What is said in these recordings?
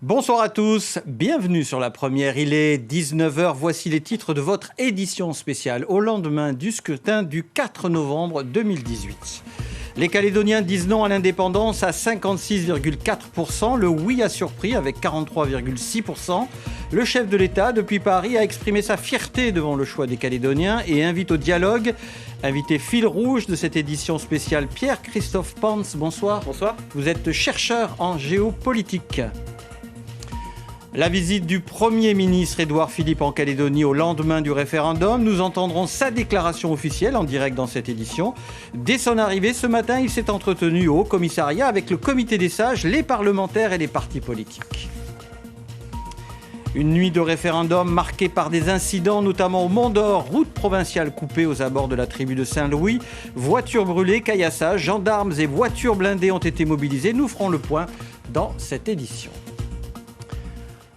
Bonsoir à tous, bienvenue sur la première. Il est 19h, voici les titres de votre édition spéciale au lendemain du scrutin du 4 novembre 2018. Les Calédoniens disent non à l'indépendance à 56,4%. Le oui a surpris avec 43,6%. Le chef de l'État, depuis Paris, a exprimé sa fierté devant le choix des Calédoniens et invite au dialogue. Invité fil rouge de cette édition spéciale, Pierre-Christophe Pans, bonsoir. Bonsoir. Vous êtes chercheur en géopolitique. La visite du Premier ministre Édouard Philippe en Calédonie au lendemain du référendum. Nous entendrons sa déclaration officielle en direct dans cette édition. Dès son arrivée ce matin, il s'est entretenu au Haut-Commissariat avec le Comité des sages, les parlementaires et les partis politiques. Une nuit de référendum marquée par des incidents, notamment au Mont-d'Or, route provinciale coupée aux abords de la tribu de Saint-Louis. Voitures brûlées, caillassages, gendarmes et voitures blindées ont été mobilisés. Nous ferons le point dans cette édition.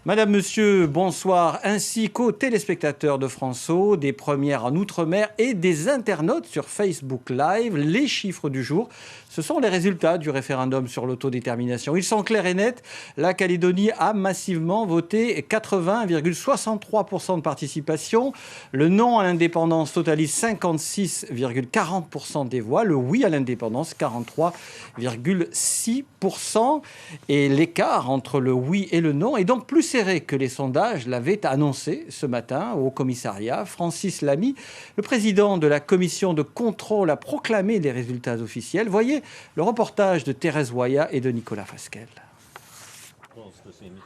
Madame, Monsieur, bonsoir, ainsi qu'aux téléspectateurs de France-O, des premières en Outre-mer et des internautes sur Facebook Live. Les chiffres du jour, ce sont les résultats du référendum sur l'autodétermination. Ils sont clairs et nets. La Calédonie a massivement voté 80,63% de participation. Le non à l'indépendance totalise 56,40% des voix. Le oui à l'indépendance, 43,6%. Et l'écart entre le oui et le non est donc plus serré que les sondages l'avaient annoncé ce matin au commissariat. Francis Lamy, le président de la commission de contrôle, a proclamé les résultats officiels. Voyez le reportage de Thérèse Waya et de Nicolas Fasquelle.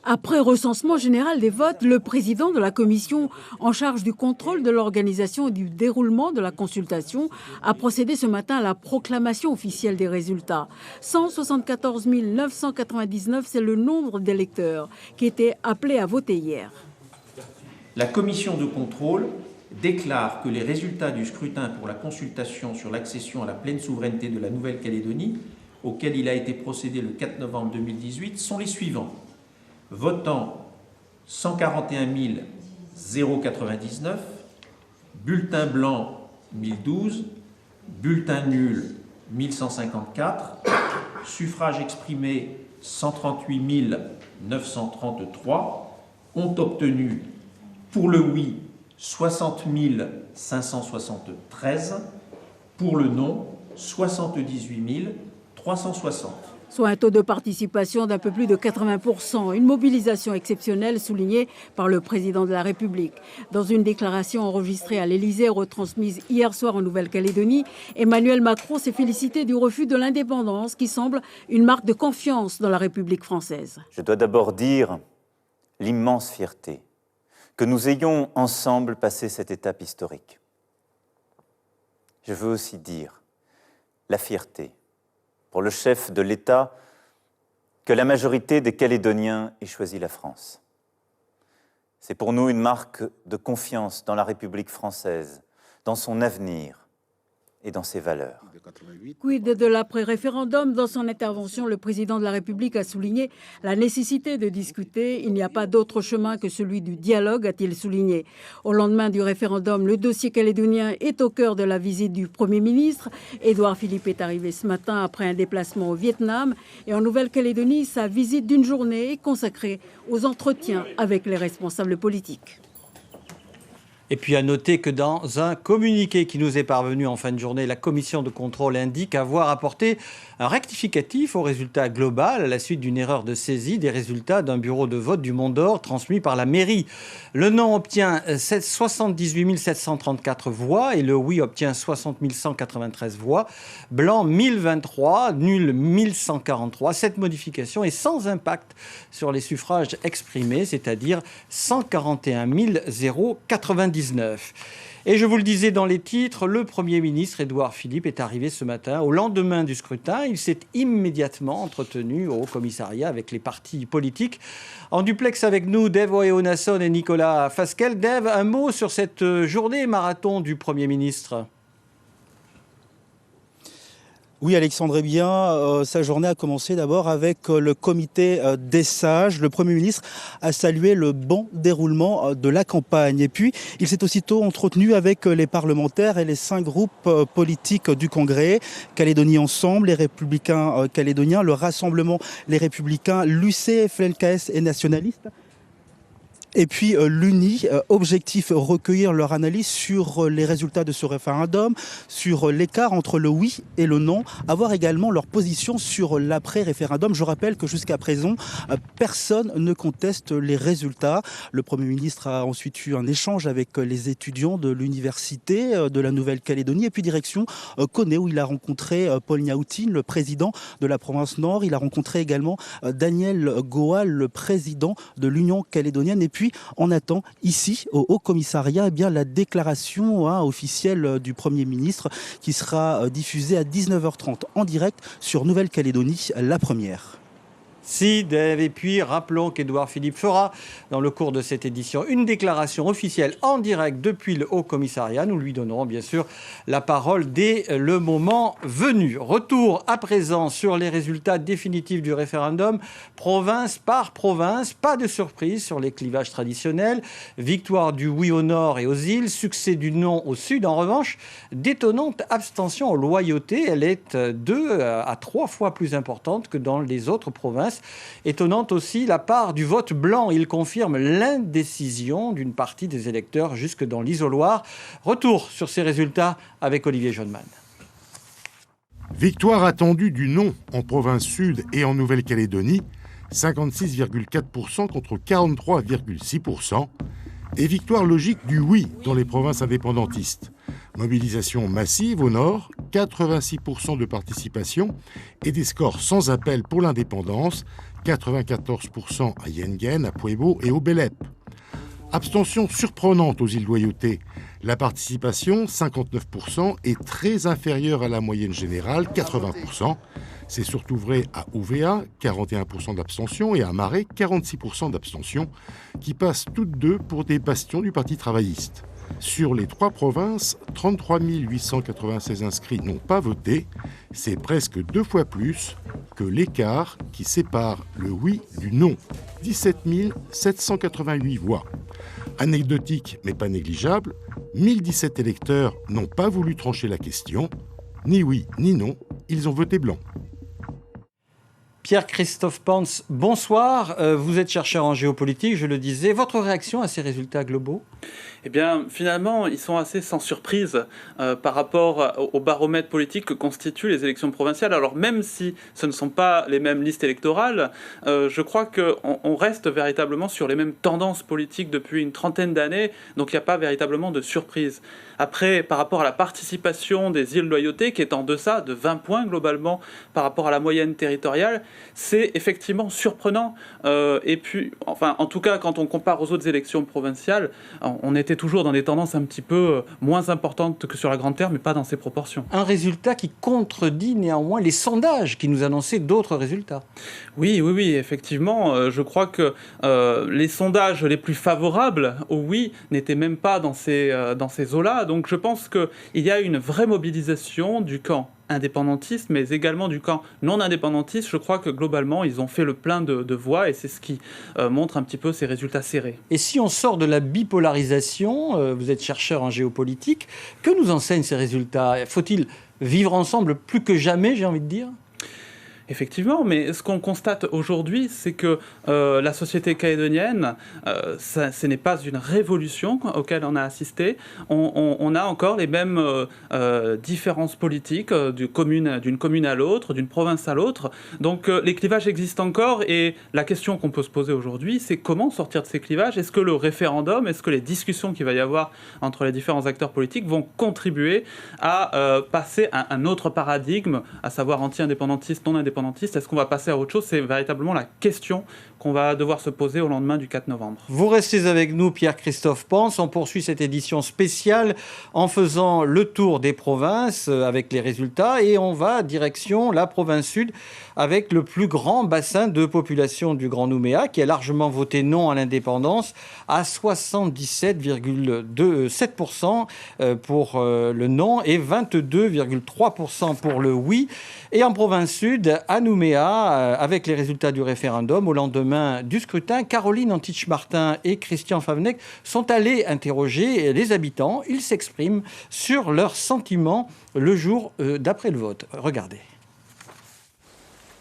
Après recensement général des votes, le président de la commission en charge du contrôle de l'organisation et du déroulement de la consultation a procédé ce matin à la proclamation officielle des résultats. 174 999, c'est le nombre d'électeurs qui étaient appelés à voter hier. La commission de contrôle déclare que les résultats du scrutin pour la consultation sur l'accession à la pleine souveraineté de la Nouvelle-Calédonie, auquel il a été procédé le 4 novembre 2018, sont les suivants. Votant 141 099, bulletin blanc 1012, bulletin nul 1154, suffrage exprimé 138 933, ont obtenu pour le oui 60 573, pour le non 78 360. Soit un taux de participation d'un peu plus de 80%, une mobilisation exceptionnelle soulignée par le président de la République. Dans une déclaration enregistrée à l'Élysée et retransmise hier soir en Nouvelle-Calédonie, Emmanuel Macron s'est félicité du refus de l'indépendance qui semble une marque de confiance dans la République française. Je dois d'abord dire l'immense fierté que nous ayons ensemble passé cette étape historique. Je veux aussi dire la fierté pour le chef de l'État que la majorité des Calédoniens ait choisi la France. C'est pour nous une marque de confiance dans la République française, dans son avenir et dans ses valeurs. Quid de l'après-référendum? Dans son intervention, le président de la République a souligné la nécessité de discuter. Il n'y a pas d'autre chemin que celui du dialogue, a-t-il souligné. Au lendemain du référendum, le dossier calédonien est au cœur de la visite du Premier ministre. Édouard Philippe est arrivé ce matin après un déplacement au Vietnam. Et en Nouvelle-Calédonie, sa visite d'une journée est consacrée aux entretiens avec les responsables politiques. Et puis à noter que dans un communiqué qui nous est parvenu en fin de journée, la commission de contrôle indique avoir apporté un rectificatif au résultat global à la suite d'une erreur de saisie des résultats d'un bureau de vote du Mont-d'Or transmis par la mairie. Le non obtient 78 734 voix et le oui obtient 60 193 voix. Blanc 1023, nul 1143. Cette modification est sans impact sur les suffrages exprimés, c'est-à-dire 141 099. Et je vous le disais dans les titres, le Premier ministre Édouard Philippe est arrivé ce matin. Au lendemain du scrutin, il s'est immédiatement entretenu au commissariat avec les partis politiques. En duplex avec nous, Dave Oeonasson et Nicolas Fasquelle. Dave, un mot sur cette journée marathon du Premier ministre ? Oui, Alexandre, eh bien, sa journée a commencé d'abord avec le comité des sages. Le Premier ministre a salué le bon déroulement de la campagne. Et puis, il s'est aussitôt entretenu avec les parlementaires et les 5 groupes politiques du Congrès. Calédonie Ensemble, les Républicains calédoniens, le Rassemblement, les Républicains, l'UC, FLNKS et nationalistes. Et puis l'UNI, objectif recueillir leur analyse sur les résultats de ce référendum, sur l'écart entre le oui et le non, avoir également leur position sur l'après-référendum. Je rappelle que jusqu'à présent, personne ne conteste les résultats. Le Premier ministre a ensuite eu un échange avec les étudiants de l'université de la Nouvelle-Calédonie et puis direction Koné où il a rencontré Paul Niaoutine, le président de la province Nord. Il a rencontré également Daniel Goal, le président de l'Union calédonienne. Et puis, on attend ici, au Haut-Commissariat, la déclaration officielle du Premier ministre qui sera diffusée à 19h30 en direct sur Nouvelle-Calédonie, la première. Si, Dave, et puis rappelons qu'Édouard Philippe fera, dans le cours de cette édition, une déclaration officielle en direct depuis le Haut-Commissariat. Nous lui donnerons bien sûr la parole dès le moment venu. Retour à présent sur les résultats définitifs du référendum, province par province. Pas de surprise sur les clivages traditionnels. Victoire du oui au nord et aux îles, succès du non au sud. En revanche, d'étonnante abstention aux loyautés. Elle est 2 à 3 fois plus importante que dans les autres provinces. Étonnante aussi la part du vote blanc. Il confirme l'indécision d'une partie des électeurs jusque dans l'isoloir. Retour sur ces résultats avec Olivier Jaunemann. Victoire attendue du non en province sud et en Nouvelle-Calédonie, 56,4% contre 43,6%. Et victoire logique du oui dans les provinces indépendantistes. Mobilisation massive au nord, 86% de participation et des scores sans appel pour l'indépendance, 94% à Yengen, à Puebo et au Belep. Abstention surprenante aux îles Loyauté. La participation, 59%, est très inférieure à la moyenne générale, 80%. C'est surtout vrai à Ouvéa, 41% d'abstention, et à Marais, 46% d'abstention, qui passent toutes deux pour des bastions du Parti travailliste. Sur les 3 provinces, 33 896 inscrits n'ont pas voté. C'est presque 2 fois plus que l'écart qui sépare le oui du non. 17 788 voix. Anecdotique mais pas négligeable, 1017 électeurs n'ont pas voulu trancher la question. Ni oui ni non, ils ont voté blanc. Pierre-Christophe Pans, bonsoir. Vous êtes chercheur en géopolitique, je le disais. Votre réaction à ces résultats globaux ? Eh bien, finalement, ils sont assez sans surprise par rapport au baromètre politique que constituent les élections provinciales. Alors, même si ce ne sont pas les mêmes listes électorales, je crois qu'on reste véritablement sur les mêmes tendances politiques depuis une trentaine d'années, donc il n'y a pas véritablement de surprise. Après, par rapport à la participation des îles Loyauté, qui est en deçà de 20 points globalement par rapport à la moyenne territoriale, c'est effectivement surprenant. Et puis, enfin, en tout cas, quand on compare aux autres élections provinciales, on était toujours dans des tendances un petit peu moins importantes que sur la Grande Terre, mais pas dans ces proportions. Un résultat qui contredit néanmoins les sondages qui nous annonçaient d'autres résultats. Oui, effectivement. Je crois que les sondages les plus favorables au oui n'étaient même pas dans ces eaux-là. Donc je pense qu'il y a une vraie mobilisation du camp indépendantiste, mais également du camp non indépendantiste. Je crois que globalement, ils ont fait le plein de voix et c'est ce qui montre un petit peu ces résultats serrés. Et si on sort de la bipolarisation, vous êtes chercheur en géopolitique, que nous enseignent ces résultats ? Faut-il vivre ensemble plus que jamais, j'ai envie de dire ? Effectivement, mais ce qu'on constate aujourd'hui, c'est que la société calédonienne, ce n'est pas une révolution auquel on a assisté. On a encore les mêmes différences politiques d'une commune à l'autre, d'une province à l'autre. Donc les clivages existent encore et la question qu'on peut se poser aujourd'hui, c'est comment sortir de ces clivages ? Est-ce que le référendum, est-ce que les discussions qu'il va y avoir entre les différents acteurs politiques vont contribuer à passer à un autre paradigme, à savoir anti-indépendantiste, non indépendantiste, indépendantistes? Est-ce qu'on va passer à autre chose? C'est véritablement la question qu'on va devoir se poser au lendemain du 4 novembre. Vous restez avec nous, Pierre-Christophe Pans. On poursuit cette édition spéciale en faisant le tour des provinces avec les résultats et on va direction la province sud avec le plus grand bassin de population du Grand Nouméa qui a largement voté non à l'indépendance à 77,7% pour le non et 22,3% pour le oui. Et en province sud, à Nouméa, avec les résultats du référendum au lendemain du scrutin, Caroline Antich-Martin et Christian Favnec sont allés interroger les habitants. Ils s'expriment sur leurs sentiments le jour d'après le vote. Regardez.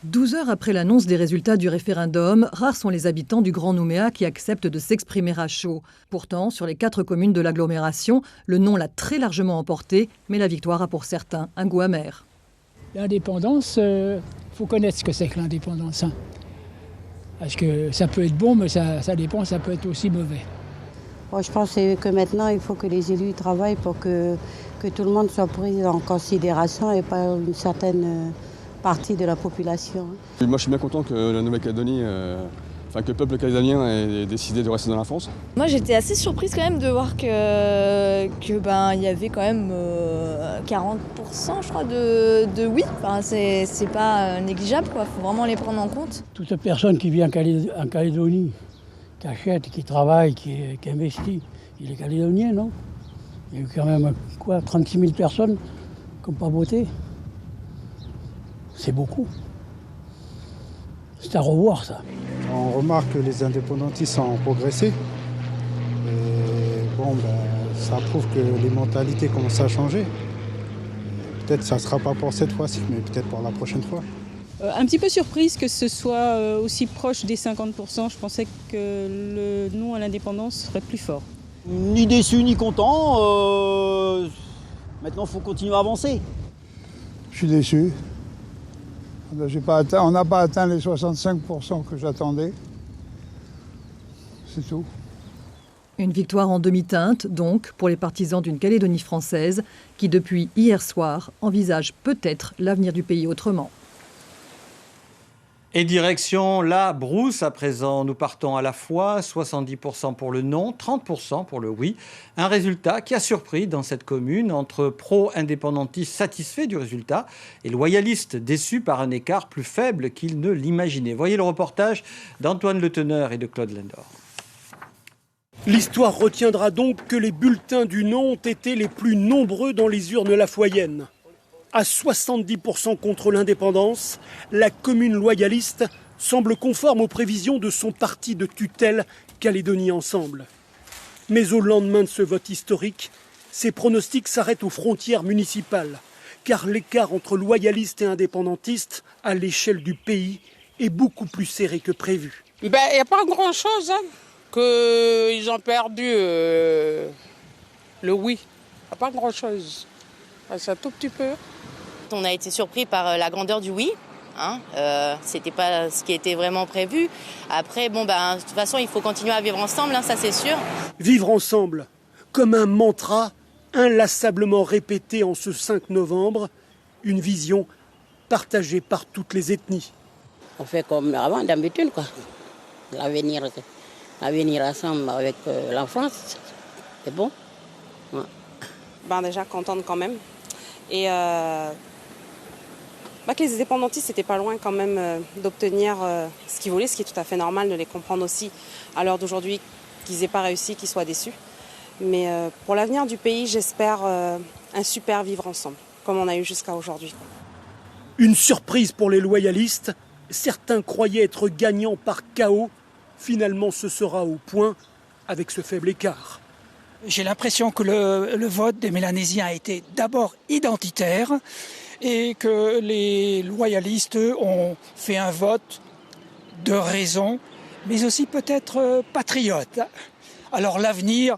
12 heures après l'annonce des résultats du référendum, rares sont les habitants du Grand Nouméa qui acceptent de s'exprimer à chaud. Pourtant, sur les 4 communes de l'agglomération, le non l'a très largement emporté, mais la victoire a pour certains un goût amer. L'indépendance, faut connaître ce que c'est que l'indépendance. Hein. Parce que ça peut être bon, mais ça dépend, ça peut être aussi mauvais. Bon, je pense que maintenant, il faut que les élus travaillent pour que tout le monde soit pris en considération et pas une certaine partie de la population. Moi, je suis bien content que la Nouvelle-Calédonie, que le peuple calédonien ait décidé de rester dans la France. Moi, j'étais assez surprise quand même de voir il y avait quand même 40%, je crois, de oui. Enfin, c'est pas négligeable, quoi. Faut vraiment les prendre en compte. Toute personne qui vit en Calédonie, qui achète, qui travaille, qui investit, il est calédonien, non? Il y a eu quand même 36 000 personnes qui n'ont pas voté. C'est beaucoup. C'est à revoir, ça. On remarque que les indépendantistes ont progressé. Et ça prouve que les mentalités commencent à changer. Peut-être que ça ne sera pas pour cette fois-ci, mais peut-être pour la prochaine fois. Un petit peu surprise que ce soit aussi proche des 50%. Je pensais que le non à l'indépendance serait plus fort. Ni déçu ni content. Maintenant, il faut continuer à avancer. Je suis déçu. On n'a pas atteint les 65% que j'attendais. C'est tout. Une victoire en demi-teinte, donc, pour les partisans d'une Calédonie française qui, depuis hier soir, envisagent peut-être l'avenir du pays autrement. Et direction la brousse à présent. Nous partons à la fois 70% pour le non, 30% pour le oui. Un résultat qui a surpris dans cette commune entre pro-indépendantistes satisfaits du résultat et loyalistes déçus par un écart plus faible qu'ils ne l'imaginaient. Voyez le reportage d'Antoine Le Teneur et de Claude Lindor. L'histoire retiendra donc que les bulletins du non ont été les plus nombreux dans les urnes lafoyennes. À 70% contre l'indépendance, la commune loyaliste semble conforme aux prévisions de son parti de tutelle Calédonie Ensemble. Mais au lendemain de ce vote historique, ces pronostics s'arrêtent aux frontières municipales, car l'écart entre loyalistes et indépendantistes à l'échelle du pays est beaucoup plus serré que prévu. Il n'y a pas grand-chose, qu'ils ont perdu le oui. Il n'y a pas grand-chose. C'est un tout petit peu. On a été surpris par la grandeur du oui. C'était pas ce qui était vraiment prévu. Après, de toute façon, il faut continuer à vivre ensemble, ça c'est sûr. Vivre ensemble, comme un mantra inlassablement répété en ce 5 novembre, une vision partagée par toutes les ethnies. On fait comme avant, d'habitude, quoi. L'avenir ensemble avec la France, c'est bon. Ouais. Déjà contente quand même. Et que les indépendantistes n'étaient pas loin quand même d'obtenir ce qu'ils voulaient, ce qui est tout à fait normal de les comprendre aussi à l'heure d'aujourd'hui, qu'ils n'aient pas réussi, qu'ils soient déçus. Mais pour l'avenir du pays, j'espère un super vivre ensemble, comme on a eu jusqu'à aujourd'hui. Une surprise pour les loyalistes. Certains croyaient être gagnants par chaos. Finalement, ce sera au point avec ce faible écart. J'ai l'impression que le vote des Mélanésiens a été d'abord identitaire et que les loyalistes ont fait un vote de raison, mais aussi peut-être patriote. Alors l'avenir,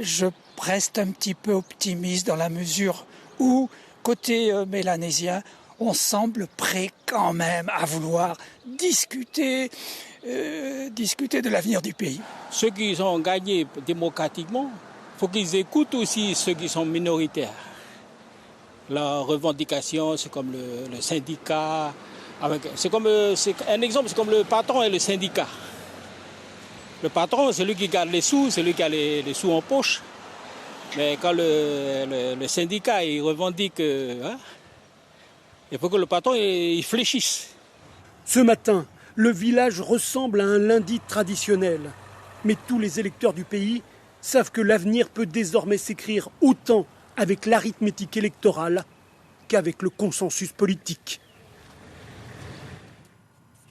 je reste un petit peu optimiste dans la mesure où, côté mélanésien, on semble prêt quand même à vouloir discuter de l'avenir du pays. Ceux qui ont gagné démocratiquement, il faut qu'ils écoutent aussi ceux qui sont minoritaires. La revendication, c'est comme le syndicat, C'est un exemple, c'est comme le patron et le syndicat. Le patron, c'est lui qui garde les sous, c'est lui qui a les sous en poche. Mais quand le syndicat il revendique, il faut que le patron il fléchisse. Ce matin, le village ressemble à un lundi traditionnel. Mais tous les électeurs du pays savent que l'avenir peut désormais s'écrire autant avec l'arithmétique électorale qu'avec le consensus politique.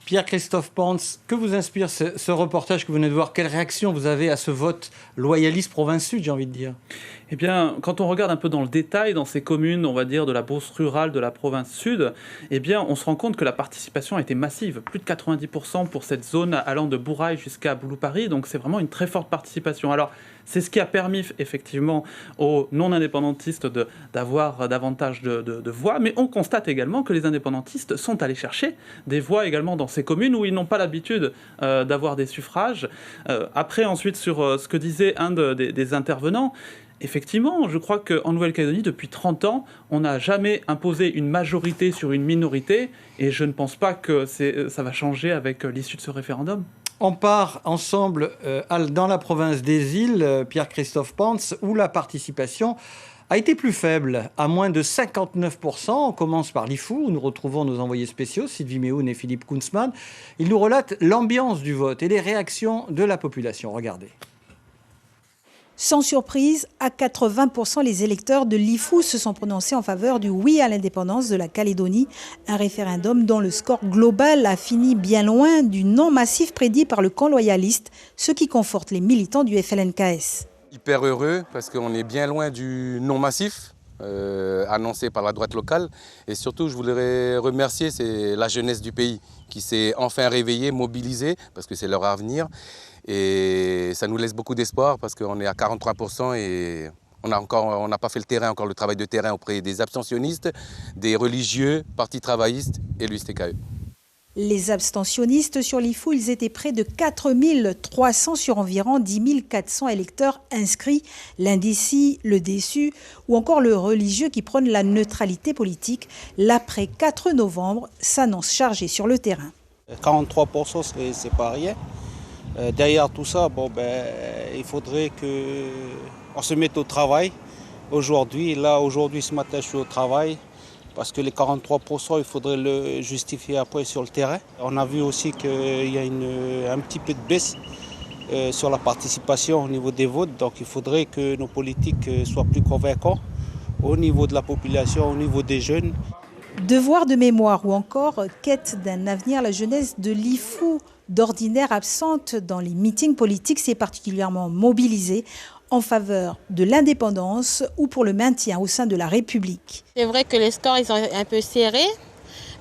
Pierre-Christophe Pantz, que vous inspire ce reportage que vous venez de voir? Quelle réaction vous avez à ce vote loyaliste province sud, j'ai envie de dire? Eh bien, quand on regarde un peu dans le détail, dans ces communes, on va dire, de la Beauce rurale de la province sud, eh bien, on se rend compte que la participation a été massive. Plus de 90% pour cette zone allant de Bourail jusqu'à Boulou-Paris. Donc, c'est vraiment une très forte participation. Alors, c'est ce qui a permis, effectivement, aux non-indépendantistes d'avoir davantage de voix. Mais on constate également que les indépendantistes sont allés chercher des voix également dans ces communes où ils n'ont pas l'habitude d'avoir des suffrages. Après, ensuite, sur ce que disait un des intervenants, effectivement, je crois qu'en Nouvelle-Calédonie, depuis 30 ans, on n'a jamais imposé une majorité sur une minorité, et je ne pense pas que ça va changer avec l'issue de ce référendum. On part ensemble dans la province des îles, Pierre-Christophe Pantz, où la participation a été plus faible, à moins de 59%. On commence par l'Ifou, où nous retrouvons nos envoyés spéciaux, Sylvie Méhoun et Philippe Kunzmann. Ils nous relatent l'ambiance du vote et les réactions de la population. Regardez. Sans surprise, à 80%, les électeurs de l'Ifou se sont prononcés en faveur du oui à l'indépendance de la Calédonie, un référendum dont le score global a fini bien loin du non massif prédit par le camp loyaliste, ce qui conforte les militants du FLNKS. Hyper heureux parce qu'on est bien loin du non massif annoncé par la droite locale, et surtout je voudrais remercier la jeunesse du pays qui s'est enfin réveillée, mobilisée, parce que c'est leur avenir. Et ça nous laisse beaucoup d'espoir parce qu'on est à 43% et on n'a pas fait le travail de terrain auprès des abstentionnistes, des religieux, partis travaillistes et l'USTKE. Les abstentionnistes sur l'Ifou, ils étaient près de 4300 sur environ 10 400 électeurs inscrits. L'indécis, le déçu ou encore le religieux qui prône la neutralité politique, l'après 4 novembre s'annonce chargé sur le terrain. 43%, c'est pas rien. Derrière tout ça, il faudrait qu'on se mette au travail. Aujourd'hui, ce matin, je suis au travail parce que les 43%, il faudrait le justifier après sur le terrain. On a vu aussi qu'il y a un petit peu de baisse sur la participation au niveau des votes. Donc il faudrait que nos politiques soient plus convaincants au niveau de la population, au niveau des jeunes. Devoir de mémoire ou encore quête d'un avenir, la jeunesse de l'Ifou, d'ordinaire absente dans les meetings politiques, s'est particulièrement mobilisée en faveur de l'indépendance ou pour le maintien au sein de la République. C'est vrai que les scores ils sont un peu serrés,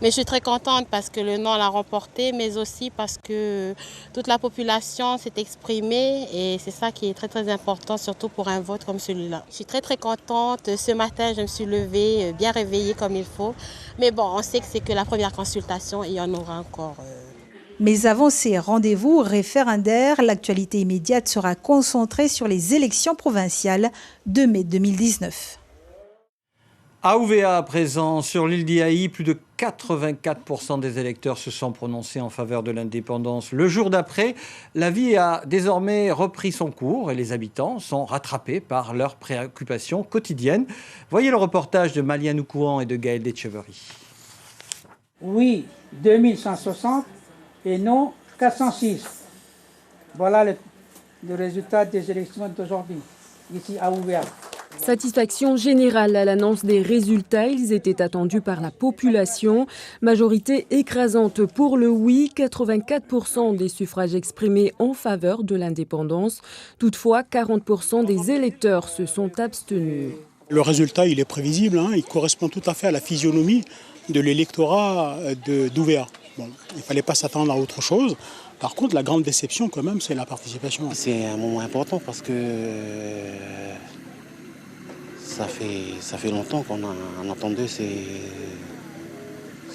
mais je suis très contente parce que le non l'a remporté, mais aussi parce que toute la population s'est exprimée et c'est ça qui est très très important, surtout pour un vote comme celui-là. Je suis très très contente. Ce matin, je me suis levée, bien réveillée comme il faut. Mais bon, on sait que c'est que la première consultation et il y en aura encore. Mais avant ces rendez-vous référendaires, l'actualité immédiate sera concentrée sur les élections provinciales de mai 2019. À Ouvéa, à présent, sur l'île d'Iaï, plus de 84% des électeurs se sont prononcés en faveur de l'indépendance. Le jour d'après, la vie a désormais repris son cours et les habitants sont rattrapés par leurs préoccupations quotidiennes. Voyez le reportage de Maliane Oukouan et de Gaël Deschevery. Oui, 2160 et non 406. Voilà le résultat des élections d'aujourd'hui, ici à Ouvéa. Satisfaction générale à l'annonce des résultats. Ils étaient attendus par la population. Majorité écrasante pour le oui, 84% des suffrages exprimés en faveur de l'indépendance. Toutefois, 40% des électeurs se sont abstenus. Le résultat, il est prévisible, il correspond tout à fait à la physionomie de l'électorat d'Ouvéa. Bon, il ne fallait pas s'attendre à autre chose. Par contre, la grande déception, quand même, c'est la participation. C'est un moment important parce que ça fait longtemps qu'on attendait ces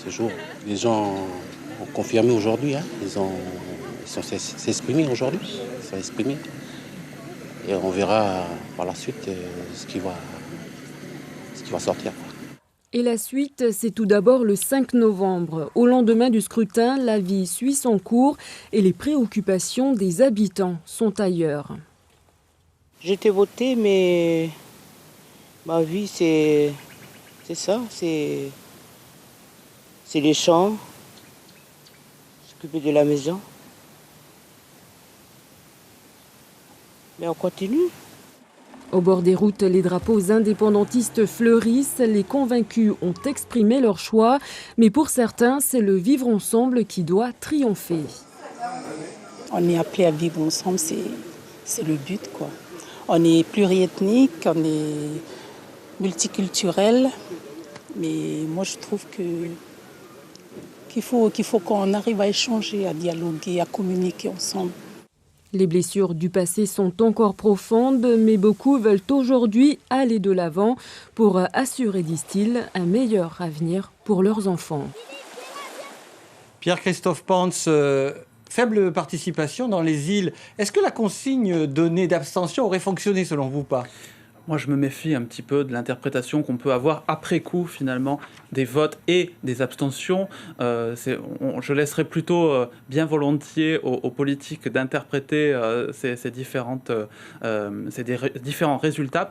jours. Les gens ont confirmé aujourd'hui, ils sont s'exprimer aujourd'hui, ils sont exprimés. Et on verra par la suite ce qui va sortir. Et la suite, c'est tout d'abord le 5 novembre. Au lendemain du scrutin, la vie suit son cours et les préoccupations des habitants sont ailleurs. J'ai été votée, mais ma vie, c'est ça, c'est les champs, s'occuper de la maison. Mais on continue. Au bord des routes, les drapeaux indépendantistes fleurissent. Les convaincus ont exprimé leur choix. Mais pour certains, c'est le vivre ensemble qui doit triompher. On est appelé à vivre ensemble, c'est le but, quoi. On est pluriethnique, on est multiculturel. Mais moi, je trouve qu'il faut qu'on arrive à échanger, à dialoguer, à communiquer ensemble. Les blessures du passé sont encore profondes, mais beaucoup veulent aujourd'hui aller de l'avant pour assurer, disent-ils, un meilleur avenir pour leurs enfants. Pierre-Christophe Pantz, faible participation dans les îles. Est-ce que la consigne donnée d'abstention aurait fonctionné selon vous pas ? Moi, je me méfie un petit peu de l'interprétation qu'on peut avoir après coup, finalement, des votes et des abstentions. Je laisserais plutôt bien volontiers aux politiques d'interpréter ces différents résultats.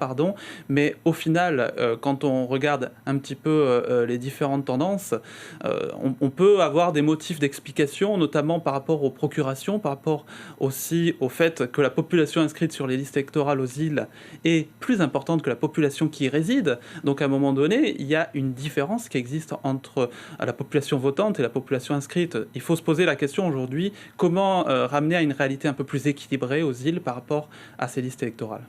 Mais au final, quand on regarde un petit peu les différentes tendances, on peut avoir des motifs d'explication, notamment par rapport aux procurations, par rapport aussi au fait que la population inscrite sur les listes électorales aux îles est plus importante que la population qui y réside. Donc à un moment donné, il y a une différence qui existe entre la population votante et la population inscrite. Il faut se poser la question aujourd'hui, comment ramener à une réalité un peu plus équilibrée aux îles par rapport à ces listes électorales.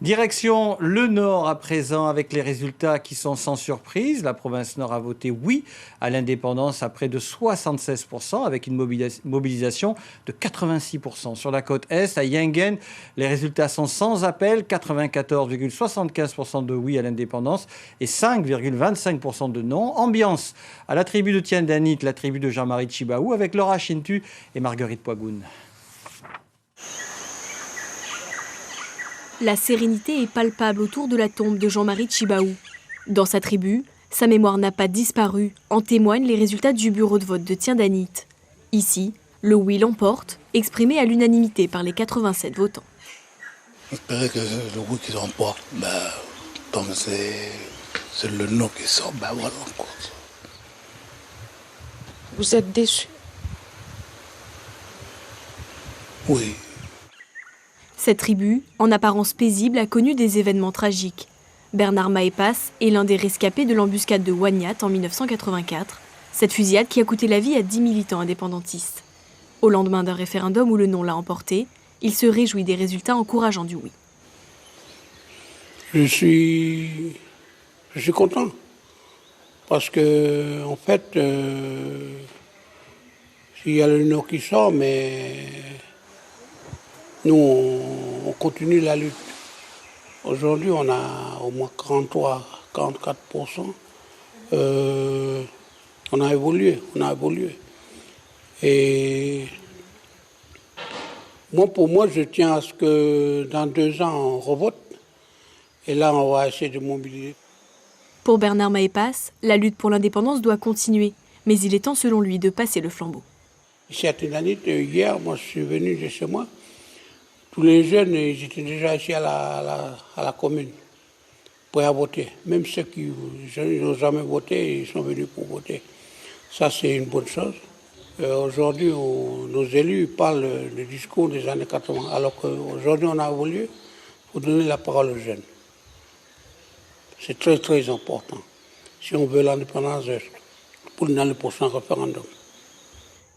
Direction le Nord à présent avec les résultats qui sont sans surprise. La province Nord a voté oui à l'indépendance à près de 76% avec une mobilisation de 86%. Sur la côte Est, à Yengen, les résultats sont sans appel. 94,75% de oui à l'indépendance et 5,25% de non. Ambiance à la tribu de Tiandanit, la tribu de Jean-Marie Tjibaou avec Laura Chintu et Marguerite Poigoun. La sérénité est palpable autour de la tombe de Jean-Marie Tjibaou. Dans sa tribu, sa mémoire n'a pas disparu, en témoignent les résultats du bureau de vote de Tiandanit. Ici, le oui l'emporte, exprimé à l'unanimité par les 87 votants. J'espérais que le oui qui remporte, comme c'est le non qui sort, voilà encore. Vous êtes déçus? Oui. Cette tribu, en apparence paisible, a connu des événements tragiques. Bernard Maépas est l'un des rescapés de l'embuscade de Wagnat en 1984, cette fusillade qui a coûté la vie à 10 militants indépendantistes. Au lendemain d'un référendum où le non l'a emporté, il se réjouit des résultats encourageants du oui. Je suis content parce que, en fait, il y a le non qui sort, mais nous, on continue la lutte. Aujourd'hui, on a au moins 43-44%. On a évolué. Et pour moi, je tiens à ce que dans 2 ans, on revote. Et là, on va essayer de mobiliser. Pour Bernard Maépas, la lutte pour l'indépendance doit continuer. Mais il est temps, selon lui, de passer le flambeau. Ici à Tiandanit, hier, moi, je suis venu de chez moi. Tous les jeunes, ils étaient déjà ici à la commune pour y voter. Même ceux qui n'ont jamais voté, ils sont venus pour voter. Ça, c'est une bonne chose. Aujourd'hui, nos élus parlent du discours des années 80, alors qu'aujourd'hui, on a évolué pour donner la parole aux jeunes. C'est très, très important. Si on veut l'indépendance dans le prochain référendum.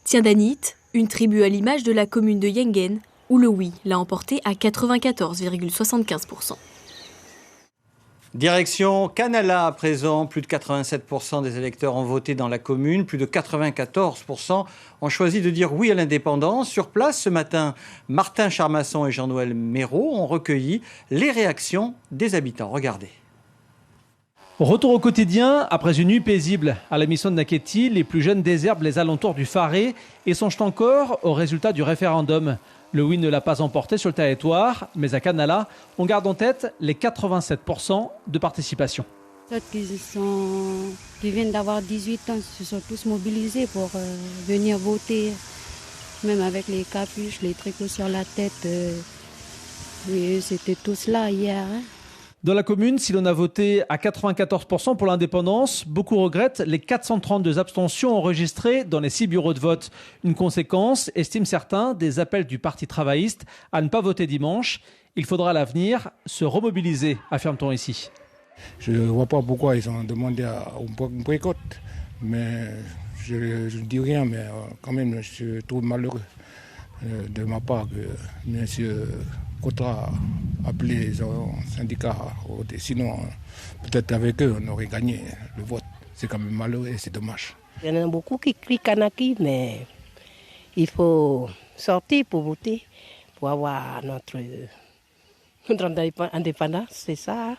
Tiandanit, une tribu à l'image de la commune de Yengen, où le oui l'a emporté à 94,75%. Direction Canala à présent, plus de 87% des électeurs ont voté dans la commune, plus de 94% ont choisi de dire oui à l'indépendance. Sur place ce matin, Martin Charmasson et Jean-Noël Méraud ont recueilli les réactions des habitants. Regardez. Retour au quotidien, après une nuit paisible à la mission de Naketi, les plus jeunes désherbent les alentours du Faré et songent encore au résultat du référendum. Le oui ne l'a pas emporté sur le territoire, mais à Canala, on garde en tête les 87% de participation. Ceux qui viennent d'avoir 18 ans se sont tous mobilisés pour venir voter, même avec les capuches, les tricots sur la tête. Oui, c'était tous là hier. Hein. Dans la commune, si l'on a voté à 94% pour l'indépendance, beaucoup regrettent les 432 abstentions enregistrées dans les 6 bureaux de vote. Une conséquence, estiment certains, des appels du Parti travailliste à ne pas voter dimanche. Il faudra à l'avenir se remobiliser, affirme-t-on ici. Je ne vois pas pourquoi ils ont demandé un boycott, mais je ne dis rien, mais quand même je trouve malheureux de ma part que M. Cotra a appelé les syndicats, sinon peut-être avec eux on aurait gagné le vote. C'est quand même malheureux et c'est dommage. Il y en a beaucoup qui crient Kanaki, mais il faut sortir pour voter, pour avoir notre indépendance, c'est ça.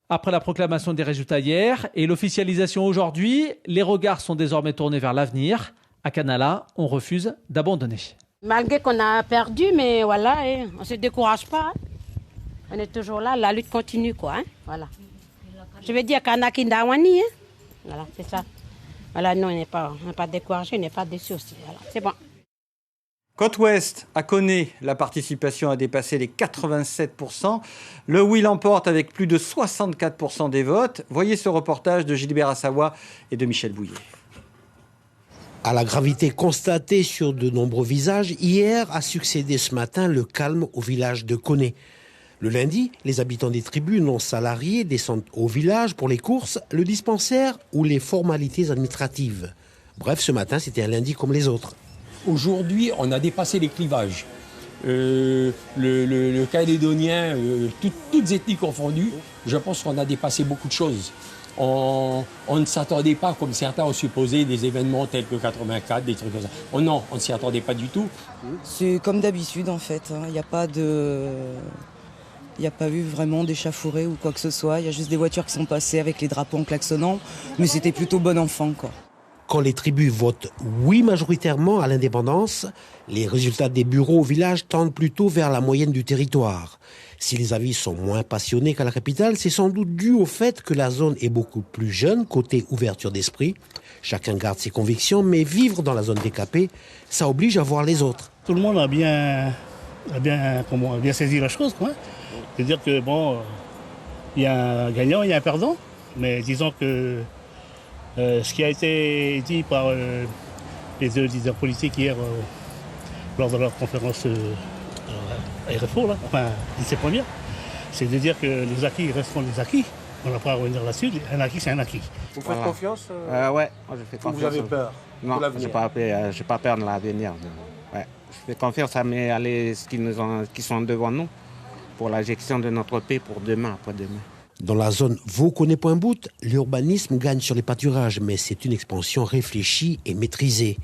Après la proclamation des résultats hier et l'officialisation aujourd'hui, les regards sont désormais tournés vers l'avenir. À Canala, on refuse d'abandonner. Malgré qu'on a perdu, mais voilà, on ne se décourage pas. On est toujours là, la lutte continue, quoi. Voilà. Je veux dire Kanaki Ndawani, voilà, c'est ça. Voilà, nous, on n'est pas découragés, on n'est pas déçus aussi. Voilà, c'est bon. Côte-Ouest, à Koné, la participation a dépassé les 87%. Le oui l'emporte avec plus de 64% des votes. Voyez ce reportage de Gilbert Assawa et de Michel Bouillet. À la gravité constatée sur de nombreux visages, hier a succédé ce matin le calme au village de Koné. Le lundi, les habitants des tribus non salariés descendent au village pour les courses, le dispensaire ou les formalités administratives. Bref, ce matin, c'était un lundi comme les autres. Aujourd'hui, on a dépassé les clivages. Le Calédonien, toutes ethnies confondues, je pense qu'on a dépassé beaucoup de choses. On ne s'attendait pas, comme certains ont supposé, des événements tels que 84, des trucs comme ça. Non, on ne s'y attendait pas du tout. C'est comme d'habitude en fait. Il n'y a pas eu vraiment d'échauffourée ou quoi que ce soit. Il y a juste des voitures qui sont passées avec les drapeaux en klaxonnant. Mais c'était plutôt bon enfant, quoi. Quand les tribus votent oui majoritairement à l'indépendance, les résultats des bureaux au village tendent plutôt vers la moyenne du territoire. Si les avis sont moins passionnés qu'à la capitale, c'est sans doute dû au fait que la zone est beaucoup plus jeune côté ouverture d'esprit. Chacun garde ses convictions, mais vivre dans la zone décapée, ça oblige à voir les autres. Tout le monde a bien saisi la chose, quoi. C'est-à-dire que il y a un gagnant, il y a un perdant, mais disons que ce qui a été dit par les deux leaders politiques hier lors de leur conférence à RFO, lycée première, c'est de dire que les acquis resteront les acquis. On n'a pas à revenir là-dessus. Un acquis, c'est un acquis. Vous faites confiance Ouais, moi je fais confiance. Vous avez peur? Non, je n'ai pas peur de l'avenir. Ouais. Je fais confiance à ceux qui sont devant nous pour la gestion de notre paix pour demain, après-demain. Dans la zone Vaux-Koné-Point-Bout, l'urbanisme gagne sur les pâturages, mais c'est une expansion réfléchie et maîtrisée.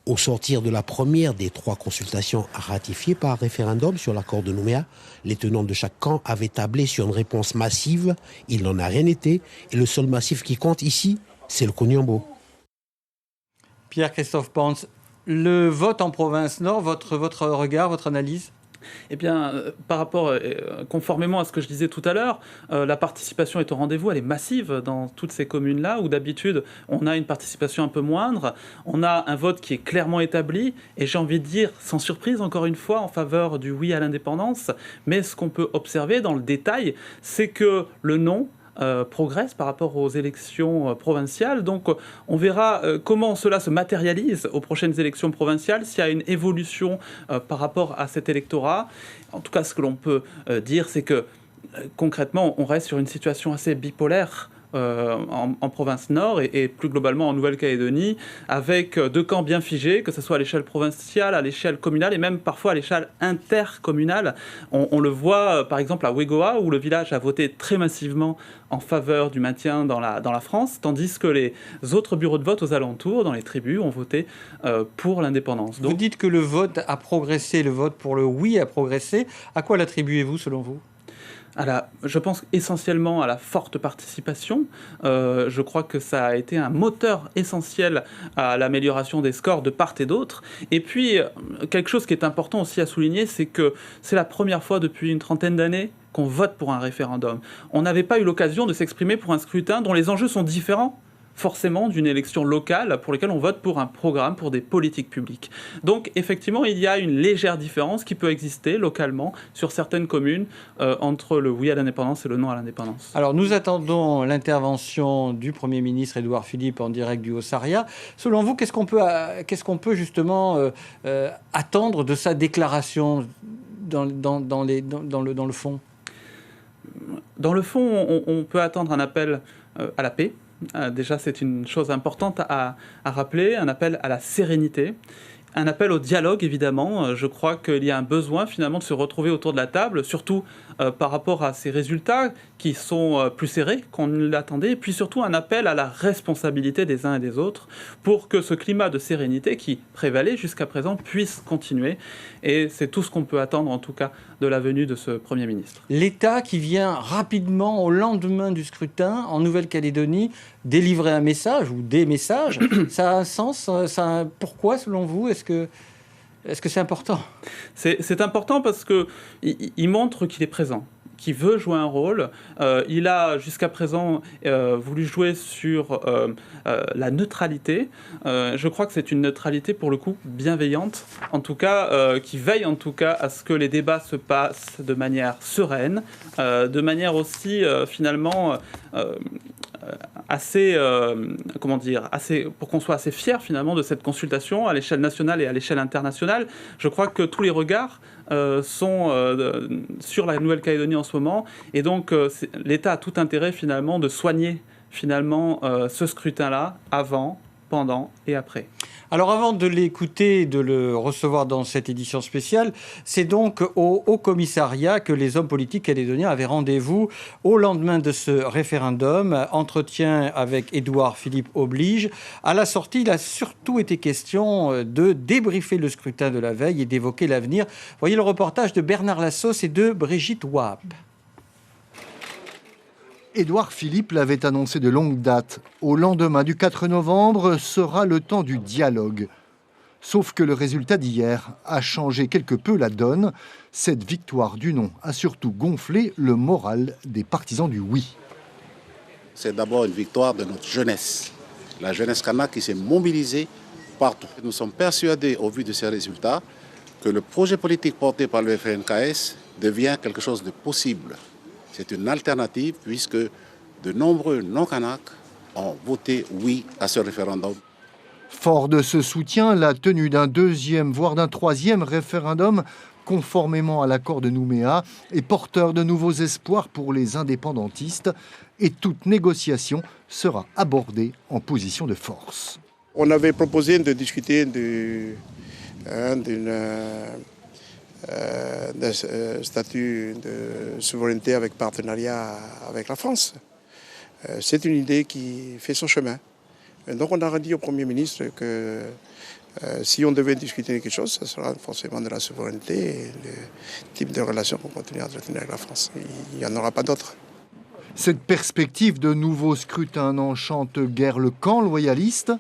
Au sortir de la première des 3 consultations ratifiées par référendum sur l'accord de Nouméa, les tenants de chaque camp avaient tablé sur une réponse massive. Il n'en a rien été, et le seul massif qui compte ici, c'est le Koniambo. Pierre-Christophe Pans, le vote en province Nord, votre regard, votre analyse ? Eh bien, conformément à ce que je disais tout à l'heure, la participation est au rendez-vous, elle est massive dans toutes ces communes-là, où d'habitude, on a une participation un peu moindre, on a un vote qui est clairement établi, et j'ai envie de dire, sans surprise, encore une fois, en faveur du oui à l'indépendance, mais ce qu'on peut observer dans le détail, c'est que le non progresse par rapport aux élections provinciales. Donc on verra comment cela se matérialise aux prochaines élections provinciales, s'il y a une évolution par rapport à cet électorat. En tout cas, ce que l'on peut dire, c'est que concrètement, on reste sur une situation assez bipolaire en province Nord et plus globalement en Nouvelle-Calédonie, avec 2 camps bien figés, que ce soit à l'échelle provinciale, à l'échelle communale et même parfois à l'échelle intercommunale. On le voit par exemple à Wegoa, où le village a voté très massivement en faveur du maintien dans la France, tandis que les autres bureaux de vote aux alentours, dans les tribus, ont voté pour l'indépendance. Vous dites que le vote a progressé, le vote pour le oui a progressé. À quoi l'attribuez-vous selon vous ? Je pense essentiellement à la forte participation. Je crois que ça a été un moteur essentiel à l'amélioration des scores de part et d'autre. Et puis, quelque chose qui est important aussi à souligner, c'est que c'est la première fois depuis une trentaine d'années qu'on vote pour un référendum. On n'avait pas eu l'occasion de s'exprimer pour un scrutin dont les enjeux sont différents forcément d'une élection locale pour laquelle on vote pour un programme, pour des politiques publiques. Donc effectivement, il y a une légère différence qui peut exister localement sur certaines communes entre le oui à l'indépendance et le non à l'indépendance. Alors nous attendons l'intervention du Premier ministre Édouard Philippe en direct du Haut-Sarria. Selon vous, qu'est-ce qu'on peut justement attendre de sa déclaration dans le fond ? Dans le fond, on peut attendre un appel à la paix. Déjà, c'est une chose importante à rappeler, un appel à la sérénité, un appel au dialogue, évidemment. Je crois qu'il y a un besoin, finalement, de se retrouver autour de la table, surtout par rapport à ces résultats qui sont plus serrés qu'on ne l'attendait, et puis surtout un appel à la responsabilité des uns et des autres pour que ce climat de sérénité qui prévalait jusqu'à présent puisse continuer. Et c'est tout ce qu'on peut attendre, en tout cas, de la venue de ce Premier ministre. L'État qui vient rapidement, au lendemain du scrutin, en Nouvelle-Calédonie, délivrer un message ou des messages, ça a un sens ? Pourquoi, selon vous ? Est-ce que c'est important ? C'est important parce qu'il montre qu'il est présent, qu'il veut jouer un rôle. Il a jusqu'à présent voulu jouer sur la neutralité. Je crois que c'est une neutralité pour le coup bienveillante, en tout cas qui veille en tout cas à ce que les débats se passent de manière sereine, de manière aussi finalement assez pour qu'on soit assez fiers finalement de cette consultation à l'échelle nationale et à l'échelle internationale. Je crois que tous les regards sont sur la Nouvelle-Calédonie en ce moment, et donc l'État a tout intérêt finalement de soigner finalement ce scrutin-là avant, pendant et après. Alors avant de l'écouter, de le recevoir dans cette édition spéciale, c'est donc au Haut-Commissariat que les hommes politiques calédoniens avaient rendez-vous au lendemain de ce référendum. Entretien avec Édouard Philippe oblige. À la sortie, il a surtout été question de débriefer le scrutin de la veille et d'évoquer l'avenir. Voyez le reportage de Bernard Lassos et de Brigitte Wab. Édouard Philippe l'avait annoncé de longue date. Au lendemain du 4 novembre sera le temps du dialogue. Sauf que le résultat d'hier a changé quelque peu la donne. Cette victoire du non a surtout gonflé le moral des partisans du oui. C'est d'abord une victoire de notre jeunesse. La jeunesse kanak qui s'est mobilisée partout. Nous sommes persuadés, au vu de ces résultats, que le projet politique porté par le FNKS devient quelque chose de possible. C'est une alternative puisque de nombreux non-Kanaks ont voté oui à ce référendum. Fort de ce soutien, la tenue d'un deuxième, voire d'un troisième référendum, conformément à l'accord de Nouméa, est porteur de nouveaux espoirs pour les indépendantistes et toute négociation sera abordée en position de force. On avait proposé de discuter d'un statut de souveraineté avec partenariat avec la France. C'est une idée qui fait son chemin. Donc on a dit au Premier ministre que si on devait discuter quelque chose, ce sera forcément de la souveraineté et le type de relation qu'on continue à entretenir avec la France. Il n'y en aura pas d'autre. Cette perspective de nouveau scrutin n'enchante guère le camp loyaliste.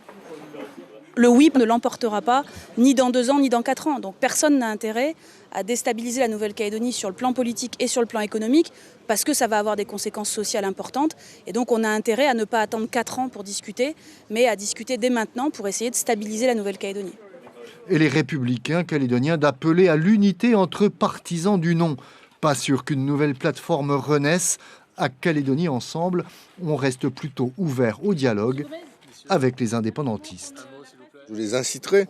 Le oui ne l'emportera pas ni dans 2 ans ni dans 4 ans. Donc personne n'a intérêt à déstabiliser la Nouvelle-Calédonie sur le plan politique et sur le plan économique parce que ça va avoir des conséquences sociales importantes. Et donc on a intérêt à ne pas attendre 4 ans pour discuter, mais à discuter dès maintenant pour essayer de stabiliser la Nouvelle-Calédonie. Et les républicains calédoniens d'appeler à l'unité entre partisans du non. Pas sûr qu'une nouvelle plateforme renaisse. À Calédonie Ensemble, on reste plutôt ouvert au dialogue avec les indépendantistes. Je les inciterai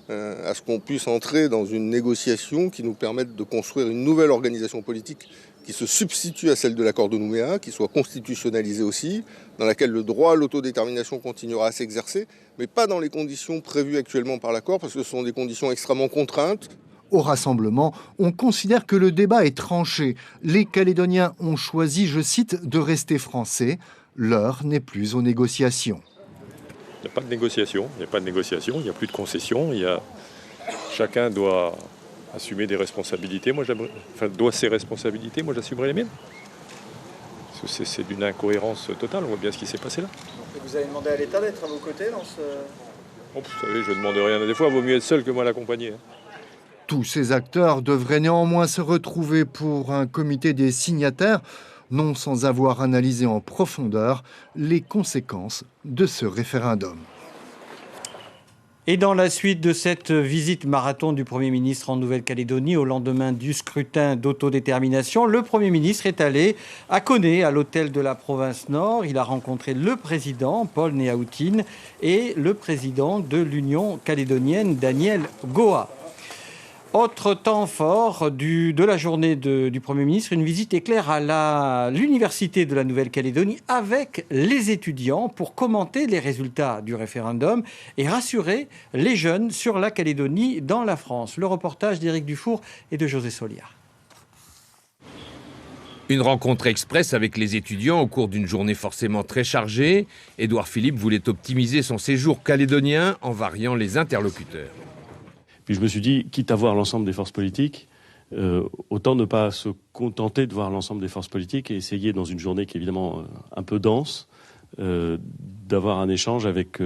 à ce qu'on puisse entrer dans une négociation qui nous permette de construire une nouvelle organisation politique qui se substitue à celle de l'accord de Nouméa, qui soit constitutionnalisée aussi, dans laquelle le droit à l'autodétermination continuera à s'exercer, mais pas dans les conditions prévues actuellement par l'accord, parce que ce sont des conditions extrêmement contraintes. Au rassemblement, on considère que le débat est tranché. Les Calédoniens ont choisi, je cite, de rester français. L'heure n'est plus aux négociations. Il n'y a pas de négociation, il n'y a plus de concession. Chacun doit assumer des responsabilités. Doit ses responsabilités, moi j'assumerai les miennes. Parce que c'est d'une incohérence totale, on voit bien ce qui s'est passé là. Et vous avez demandé à l'État d'être à vos côtés dans ce... Bon, vous savez, je ne demande rien. Des fois, il vaut mieux être seul que mal accompagné. Tous ces acteurs devraient néanmoins se retrouver pour un comité des signataires, non sans avoir analysé en profondeur les conséquences de ce référendum. Et dans la suite de cette visite marathon du Premier ministre en Nouvelle-Calédonie au lendemain du scrutin d'autodétermination, le Premier ministre est allé à Koné, à l'hôtel de la province Nord. Il a rencontré le président, Paul Néaoutine, et le président de l'Union calédonienne, Daniel Goa. Autre temps fort de la journée du Premier ministre, une visite éclair à l'Université de la Nouvelle-Calédonie avec les étudiants pour commenter les résultats du référendum et rassurer les jeunes sur la Calédonie dans la France. Le reportage d'Éric Dufour et de José Solia. Une rencontre express avec les étudiants au cours d'une journée forcément très chargée. Édouard Philippe voulait optimiser son séjour calédonien en variant les interlocuteurs. Puis je me suis dit, quitte à voir l'ensemble des forces politiques, autant ne pas se contenter de voir l'ensemble des forces politiques et essayer, dans une journée qui est évidemment un peu dense, d'avoir un échange avec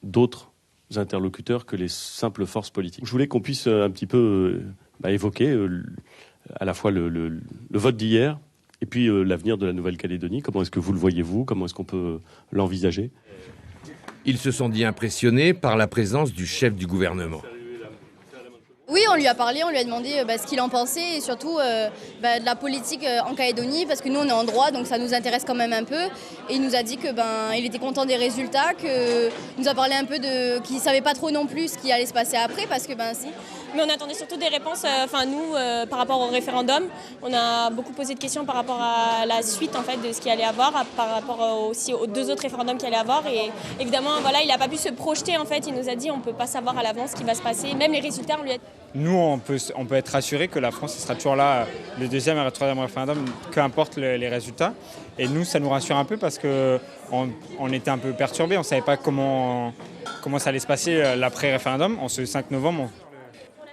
d'autres interlocuteurs que les simples forces politiques. Je voulais qu'on puisse un petit peu évoquer à la fois le vote d'hier et puis l'avenir de la Nouvelle-Calédonie. Comment est-ce que vous le voyez, vous ? Comment est-ce qu'on peut l'envisager ? Ils se sont dit impressionnés par la présence du chef du gouvernement. Oui, on lui a parlé, on lui a demandé ce qu'il en pensait et surtout de la politique en Calédonie parce que nous on est en droit donc ça nous intéresse quand même un peu et il nous a dit que il était content des résultats, il nous a parlé un peu qu'il savait pas trop non plus ce qui allait se passer après parce que si. Mais on attendait surtout des réponses, par rapport au référendum, on a beaucoup posé de questions par rapport à la suite en fait de ce qu'il allait avoir, par rapport aussi aux 2 autres référendums qu'il allait avoir et évidemment il n'a pas pu se projeter en fait, il nous a dit on peut pas savoir à l'avance ce qui va se passer, même les résultats on lui a... Nous, on peut être rassuré que la France sera toujours là, le 2e et le 3e référendum, qu'importe les résultats. Et nous, ça nous rassure un peu parce qu'on était un peu perturbés. On ne savait pas comment ça allait se passer l'après-référendum, en ce 5 novembre.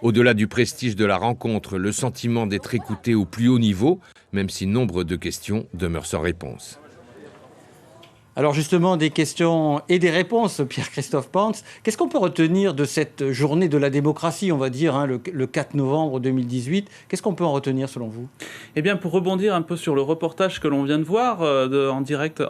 Au-delà du prestige de la rencontre, le sentiment d'être écouté au plus haut niveau, même si nombre de questions demeurent sans réponse. Alors justement, des questions et des réponses, Pierre-Christophe Pantz. Qu'est-ce qu'on peut retenir de cette journée de la démocratie, on va dire, le 4 novembre 2018 ? Qu'est-ce qu'on peut en retenir selon vous ? Eh bien, pour rebondir un peu sur le reportage que l'on vient de voir en direct,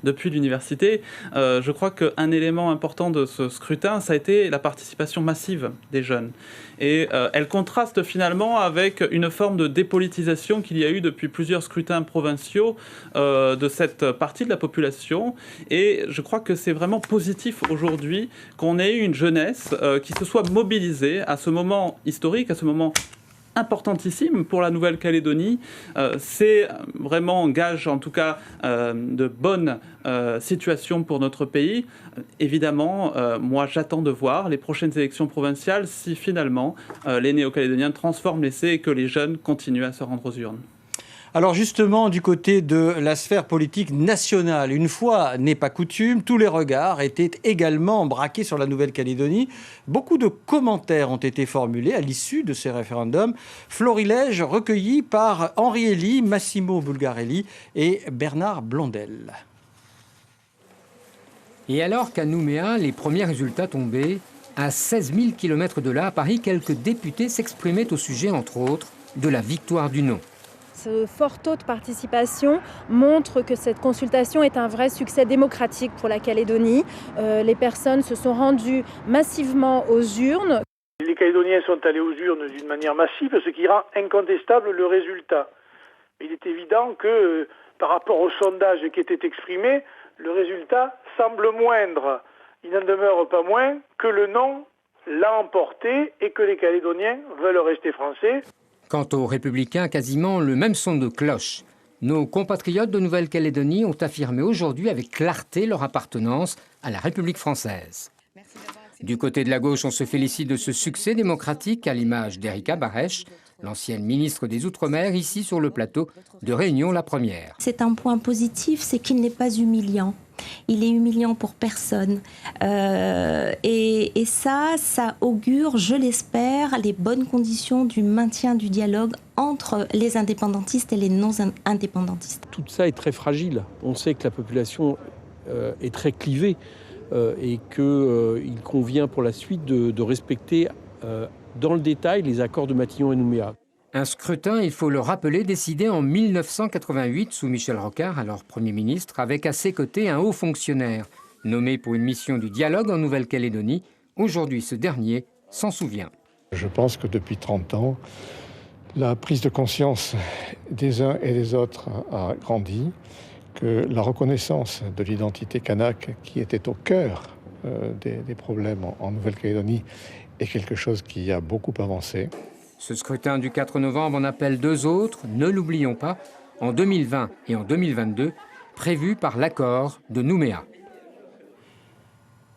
depuis l'université, je crois qu'un élément important de ce scrutin, ça a été la participation massive des jeunes. Et elle contraste finalement avec une forme de dépolitisation qu'il y a eu depuis plusieurs scrutins provinciaux de cette partie de la population. Et je crois que c'est vraiment positif aujourd'hui qu'on ait eu une jeunesse qui se soit mobilisée à ce moment historique, à ce moment importantissime pour la Nouvelle-Calédonie. C'est vraiment gage, en tout cas, de bonne situation pour notre pays. Évidemment, moi, j'attends de voir les prochaines élections provinciales si finalement les Néo-Calédoniens transforment l'essai et que les jeunes continuent à se rendre aux urnes. Alors justement, du côté de la sphère politique nationale, une fois n'est pas coutume, tous les regards étaient également braqués sur la Nouvelle-Calédonie. Beaucoup de commentaires ont été formulés à l'issue de ces référendums. Florilège recueilli par Henri Elie, Massimo Bulgarelli et Bernard Blondel. Et alors qu'à Nouméa, les premiers résultats tombaient, à 16 000 km de là, à Paris, quelques députés s'exprimaient au sujet, entre autres, de la victoire du non. Ce fort taux de participation montre que cette consultation est un vrai succès démocratique pour la Calédonie. Les personnes se sont rendues massivement aux urnes. Les Calédoniens sont allés aux urnes d'une manière massive, ce qui rend incontestable le résultat. Il est évident que par rapport au sondage qui était exprimé, le résultat semble moindre. Il n'en demeure pas moins que le non l'a emporté et que les Calédoniens veulent rester français. Quant aux Républicains, quasiment le même son de cloche. Nos compatriotes de Nouvelle-Calédonie ont affirmé aujourd'hui avec clarté leur appartenance à la République française. Du côté de la gauche, on se félicite de ce succès démocratique à l'image d'Erika Barèche, l'ancienne ministre des Outre-mer, ici sur le plateau de Réunion la Première. C'est un point positif, c'est qu'il n'est pas humiliant. Il est humiliant pour personne. Et ça augure, je l'espère, les bonnes conditions du maintien du dialogue entre les indépendantistes et les non-indépendantistes. Tout ça est très fragile. On sait que la population est très clivée et qu'il convient pour la suite de respecter dans le détail les accords de Matignon et Nouméa. Un scrutin, il faut le rappeler, décidé en 1988 sous Michel Rocard, alors Premier ministre, avec à ses côtés un haut fonctionnaire nommé pour une mission du dialogue en Nouvelle-Calédonie. Aujourd'hui, ce dernier s'en souvient. Je pense que depuis 30 ans, la prise de conscience des uns et des autres a grandi, que la reconnaissance de l'identité kanak qui était au cœur des problèmes en Nouvelle-Calédonie est quelque chose qui a beaucoup avancé. Ce scrutin du 4 novembre en appelle 2 autres, ne l'oublions pas, en 2020 et en 2022, prévus par l'accord de Nouméa.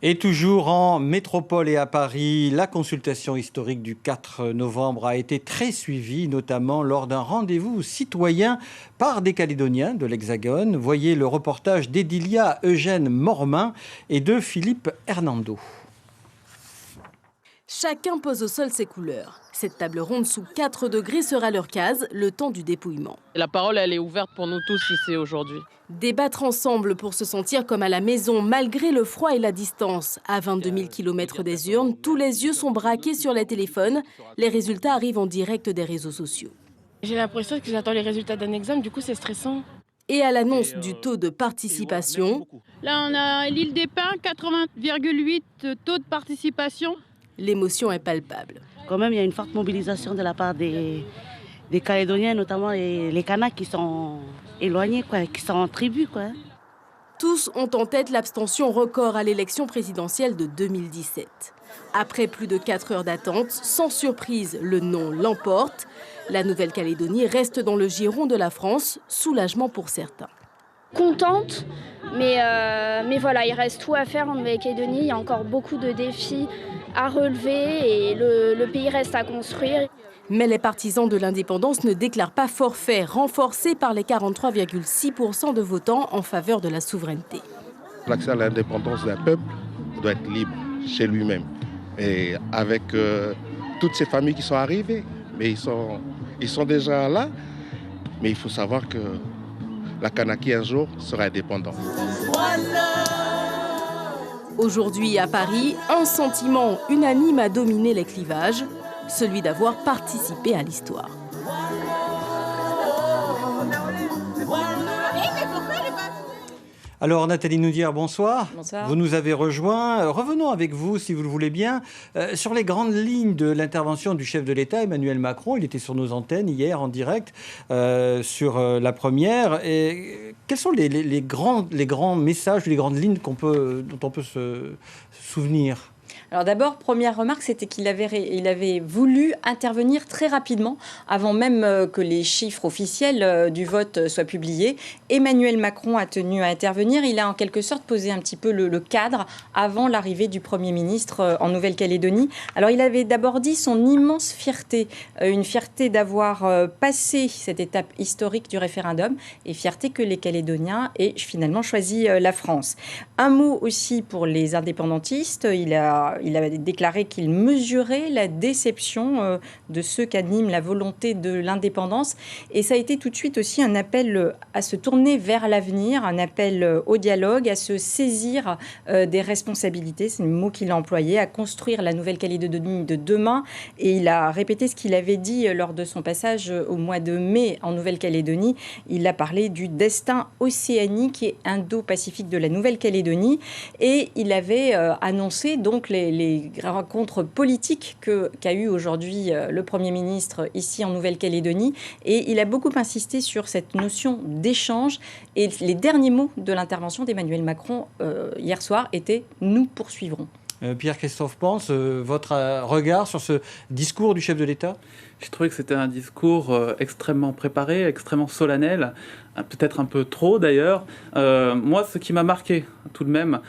Et toujours en métropole et à Paris, la consultation historique du 4 novembre a été très suivie, notamment lors d'un rendez-vous citoyen par des Calédoniens de l'Hexagone. Voyez le reportage d'Edilia Eugène Mormain et de Philippe Hernando. Chacun pose au sol ses couleurs. Cette table ronde sous 4 degrés sera leur case, le temps du dépouillement. La parole, elle est ouverte pour nous tous ici aujourd'hui. Débattre ensemble pour se sentir comme à la maison, malgré le froid et la distance. À 22 000 km des urnes, tous les yeux sont braqués sur les téléphones. Les résultats arrivent en direct des réseaux sociaux. J'ai l'impression que j'attends les résultats d'un examen, du coup c'est stressant. Et à l'annonce du taux de participation... Là, on a l'île des Pins, 80,8 taux de participation. L'émotion est palpable. Quand même, il y a une forte mobilisation de la part des Calédoniens, notamment les Kanaks qui sont éloignés, qui sont en tribu. Tous ont en tête l'abstention record à l'élection présidentielle de 2017. Après plus de 4 heures d'attente, sans surprise, le non l'emporte. La Nouvelle-Calédonie reste dans le giron de la France, soulagement pour certains. Contente, mais voilà, il reste tout à faire en Nouvelle-Calédonie. Il y a encore beaucoup de défis à relever et le pays reste à construire. Mais les partisans de l'indépendance ne déclarent pas forfait, renforcés par les 43,6% de votants en faveur de la souveraineté. L'accès à l'indépendance d'un peuple doit être libre chez lui-même. Et avec toutes ces familles qui sont arrivées, mais ils sont déjà là, mais il faut savoir que la Kanaki un jour sera indépendante. Aujourd'hui à Paris, un sentiment unanime a dominé les clivages, celui d'avoir participé à l'histoire. Alors Nathalie Noudière, bonsoir. Bonsoir. Vous nous avez rejoints. Revenons avec vous, si vous le voulez bien, sur les grandes lignes de l'intervention du chef de l'État, Emmanuel Macron. Il était sur nos antennes hier en direct sur la première. Et quels sont les grands messages, les grandes lignes dont on peut se souvenir ? Alors d'abord, première remarque, c'était qu'il avait voulu intervenir très rapidement, avant même que les chiffres officiels du vote soient publiés. Emmanuel Macron a tenu à intervenir. Il a en quelque sorte posé un petit peu le cadre avant l'arrivée du Premier ministre en Nouvelle-Calédonie. Alors il avait d'abord dit son immense fierté, une fierté d'avoir passé cette étape historique du référendum et fierté que les Calédoniens aient finalement choisi la France. Un mot aussi pour les indépendantistes. Il avait déclaré qu'il mesurait la déception de ceux qu'anime la volonté de l'indépendance. Et ça a été tout de suite aussi un appel à se tourner vers l'avenir, un appel au dialogue, à se saisir des responsabilités, c'est le mot qu'il a employé, à construire la Nouvelle-Calédonie de demain. Et il a répété ce qu'il avait dit lors de son passage au mois de mai en Nouvelle-Calédonie. Il a parlé du destin océanique et indo-pacifique de la Nouvelle-Calédonie. Et il avait annoncé donc les rencontres politiques qu'a eu aujourd'hui le Premier ministre ici en Nouvelle-Calédonie. Et il a beaucoup insisté sur cette notion d'échange. Et les derniers mots de l'intervention d'Emmanuel Macron hier soir étaient « Nous poursuivrons ». Pierre-Christophe Pans, votre regard sur ce discours du chef de l'État ? J'ai trouvé que c'était un discours extrêmement préparé, extrêmement solennel, peut-être un peu trop d'ailleurs. Moi, ce qui m'a marqué tout de même,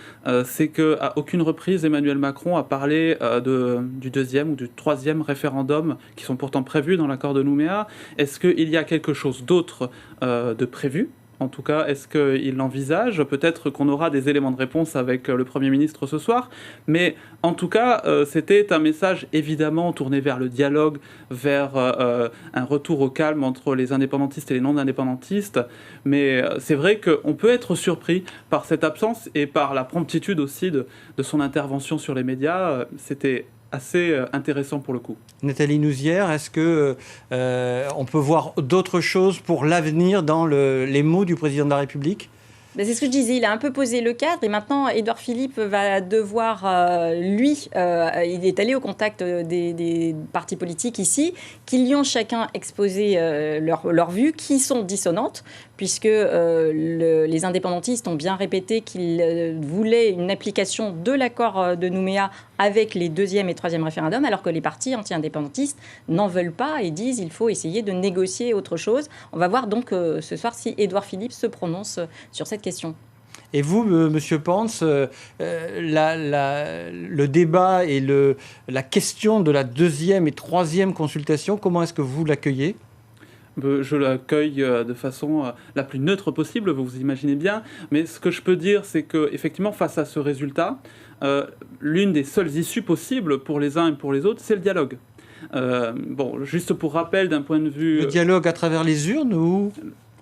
c'est qu'à aucune reprise, Emmanuel Macron a parlé du deuxième ou du troisième référendum qui sont pourtant prévus dans l'accord de Nouméa. Est-ce qu'il y a quelque chose d'autre de prévu ? En tout cas, est-ce qu'il l'envisage ? Peut-être qu'on aura des éléments de réponse avec le Premier ministre ce soir. Mais en tout cas, c'était un message évidemment tourné vers le dialogue, vers un retour au calme entre les indépendantistes et les non-indépendantistes. Mais c'est vrai qu'on peut être surpris par cette absence et par la promptitude aussi de son intervention sur les médias. C'était assez intéressant pour le coup. Nathalie Nouzière, est-ce que on peut voir d'autres choses pour l'avenir dans les mots du président de la République ? C'est ce que je disais, il a un peu posé le cadre et maintenant Édouard Philippe va devoir, il est allé au contact des partis politiques ici, qui lui ont chacun exposé leurs vues qui sont dissonantes, puisque les indépendantistes ont bien répété qu'ils voulaient une application de l'accord de Nouméa avec les deuxième et troisième référendums, alors que les partis anti-indépendantistes n'en veulent pas et disent qu'il faut essayer de négocier autre chose. On va voir donc ce soir si Édouard Philippe se prononce sur cette question. Et vous, Monsieur Pence, le débat et la question de la deuxième et troisième consultation, comment est-ce que vous l'accueillez ? Je l'accueille de façon la plus neutre possible, vous imaginez bien. Mais ce que je peux dire, c'est qu'effectivement, face à ce résultat, l'une des seules issues possibles pour les uns et pour les autres, c'est le dialogue. Juste pour rappel, d'un point de vue... Le dialogue à travers les urnes ou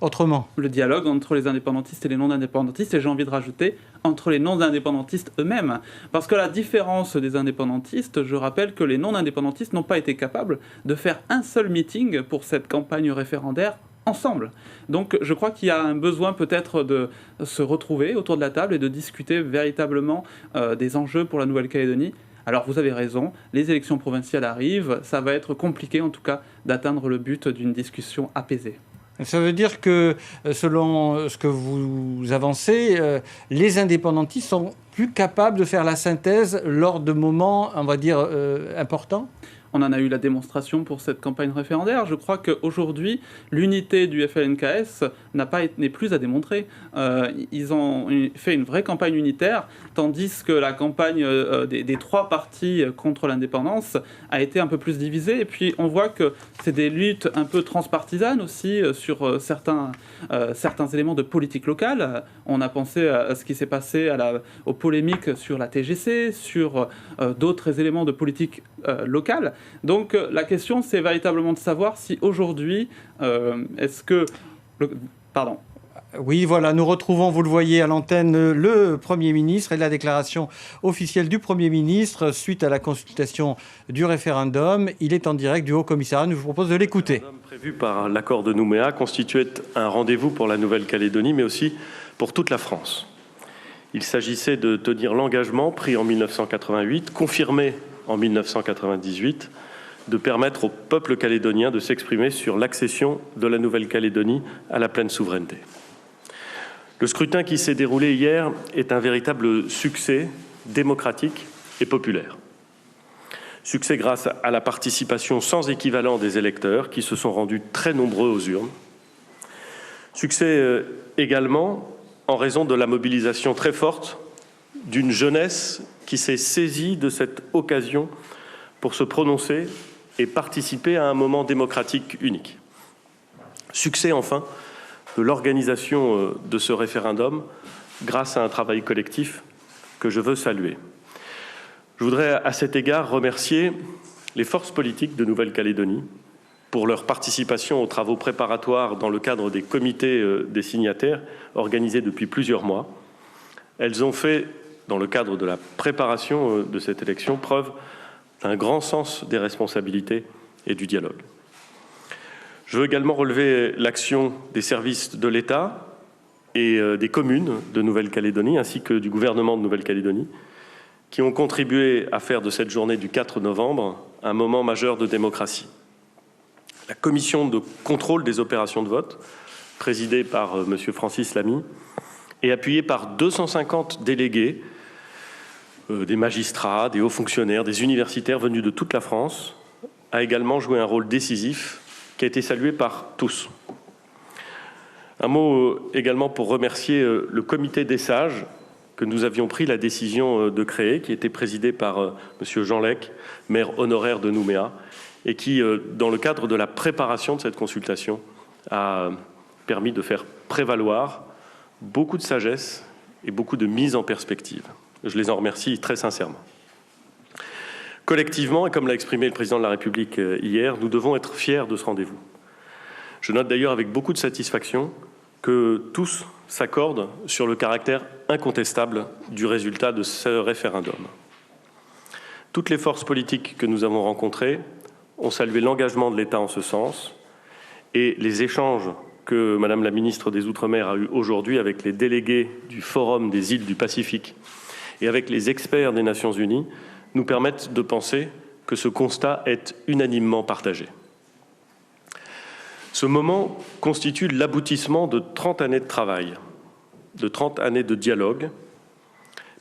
autrement ? Le dialogue entre les indépendantistes et les non-indépendantistes, et j'ai envie de rajouter, entre les non-indépendantistes eux-mêmes. Parce que la différence des indépendantistes, je rappelle que les non-indépendantistes n'ont pas été capables de faire un seul meeting pour cette campagne référendaire ensemble. Donc je crois qu'il y a un besoin peut-être de se retrouver autour de la table et de discuter véritablement des enjeux pour la Nouvelle-Calédonie. Alors vous avez raison, les élections provinciales arrivent, ça va être compliqué en tout cas d'atteindre le but d'une discussion apaisée. Ça veut dire que, selon ce que vous avancez, les indépendantistes sont plus capables de faire la synthèse lors de moments, on va dire, importants ? On en a eu la démonstration pour cette campagne référendaire. Je crois qu'aujourd'hui, l'unité du FLNKS n'est plus à démontrer. Ils ont fait une vraie campagne unitaire, tandis que la campagne des trois partis contre l'indépendance a été un peu plus divisée. Et puis, on voit que c'est des luttes un peu transpartisanes aussi sur certains éléments de politique locale. On a pensé à ce qui s'est passé aux polémiques sur la TGC, sur d'autres éléments de politique locale. Donc la question, c'est véritablement de savoir si aujourd'hui, Oui, voilà, nous retrouvons, vous le voyez à l'antenne, le Premier ministre et la déclaration officielle du Premier ministre suite à la consultation du référendum. Il est en direct du Haut-Commissariat, nous vous propose de l'écouter. Le référendum prévu par l'accord de Nouméa constituait un rendez-vous pour la Nouvelle-Calédonie, mais aussi pour toute la France. Il s'agissait de tenir l'engagement pris en 1988, confirmé en 1998, de permettre au peuple calédonien de s'exprimer sur l'accession de la Nouvelle-Calédonie à la pleine souveraineté. Le scrutin qui s'est déroulé hier est un véritable succès démocratique et populaire. Succès grâce à la participation sans équivalent des électeurs qui se sont rendus très nombreux aux urnes. Succès également en raison de la mobilisation très forte d'une jeunesse qui s'est saisie de cette occasion pour se prononcer et participer à un moment démocratique unique. Succès enfin de l'organisation de ce référendum grâce à un travail collectif que je veux saluer. Je voudrais à cet égard remercier les forces politiques de Nouvelle-Calédonie pour leur participation aux travaux préparatoires dans le cadre des comités des signataires organisés depuis plusieurs mois. Elles ont fait, dans le cadre de la préparation de cette élection, preuve d'un grand sens des responsabilités et du dialogue. Je veux également relever l'action des services de l'État et des communes de Nouvelle-Calédonie, ainsi que du gouvernement de Nouvelle-Calédonie, qui ont contribué à faire de cette journée du 4 novembre un moment majeur de démocratie. La commission de contrôle des opérations de vote, présidée par M. Francis Lamy, et appuyée par 250 délégués, des magistrats, des hauts fonctionnaires, des universitaires venus de toute la France, a également joué un rôle décisif qui a été salué par tous. Un mot également pour remercier le comité des sages que nous avions pris la décision de créer, qui était présidé par M. Jean Lec, maire honoraire de Nouméa, et qui, dans le cadre de la préparation de cette consultation, a permis de faire prévaloir beaucoup de sagesse et beaucoup de mise en perspective. Je les en remercie très sincèrement. Collectivement, et comme l'a exprimé le président de la République hier, nous devons être fiers de ce rendez-vous. Je note d'ailleurs avec beaucoup de satisfaction que tous s'accordent sur le caractère incontestable du résultat de ce référendum. Toutes les forces politiques que nous avons rencontrées ont salué l'engagement de l'État en ce sens et les échanges que Madame la ministre des Outre-mer a eus aujourd'hui avec les délégués du Forum des îles du Pacifique et avec les experts des Nations Unies nous permettent de penser que ce constat est unanimement partagé. Ce moment constitue l'aboutissement de 30 années de travail, de 30 années de dialogue,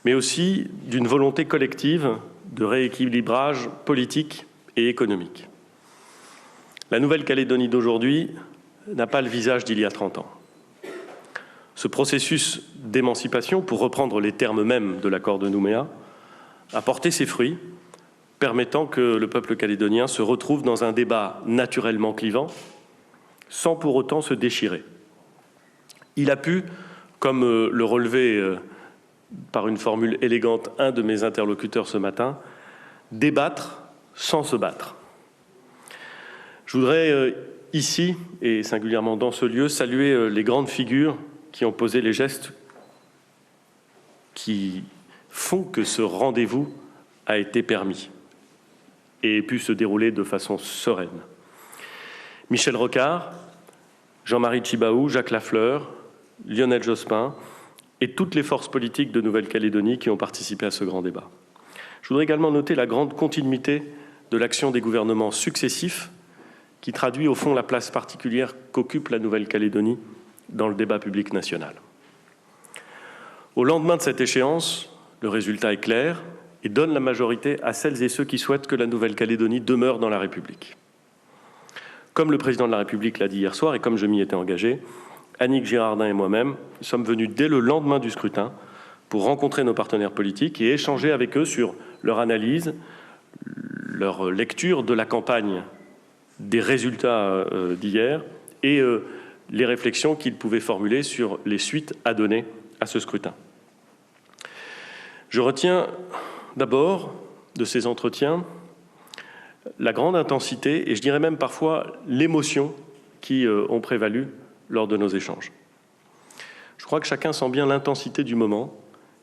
mais aussi d'une volonté collective de rééquilibrage politique et économique. La Nouvelle-Calédonie d'aujourd'hui n'a pas le visage d'il y a 30 ans. Ce processus d'émancipation, pour reprendre les termes mêmes de l'accord de Nouméa, a porté ses fruits, permettant que le peuple calédonien se retrouve dans un débat naturellement clivant, sans pour autant se déchirer. Il a pu, comme le relevait par une formule élégante un de mes interlocuteurs ce matin, débattre sans se battre. Je voudrais ici, et singulièrement dans ce lieu, saluer les grandes figures qui ont posé les gestes qui font que ce rendez-vous a été permis et ait pu se dérouler de façon sereine. Michel Rocard, Jean-Marie Tjibaou, Jacques Lafleur, Lionel Jospin et toutes les forces politiques de Nouvelle-Calédonie qui ont participé à ce grand débat. Je voudrais également noter la grande continuité de l'action des gouvernements successifs qui traduit au fond la place particulière qu'occupe la Nouvelle-Calédonie dans le débat public national. Au lendemain de cette échéance, le résultat est clair et donne la majorité à celles et ceux qui souhaitent que la Nouvelle-Calédonie demeure dans la République. Comme le président de la République l'a dit hier soir et comme je m'y étais engagé, Annick Girardin et moi-même sommes venus dès le lendemain du scrutin pour rencontrer nos partenaires politiques et échanger avec eux sur leur analyse, leur lecture de la campagne, des résultats d'hier et les réflexions qu'ils pouvaient formuler sur les suites à donner à ce scrutin. Je retiens d'abord de ces entretiens la grande intensité et je dirais même parfois l'émotion qui ont prévalu lors de nos échanges. Je crois que chacun sent bien l'intensité du moment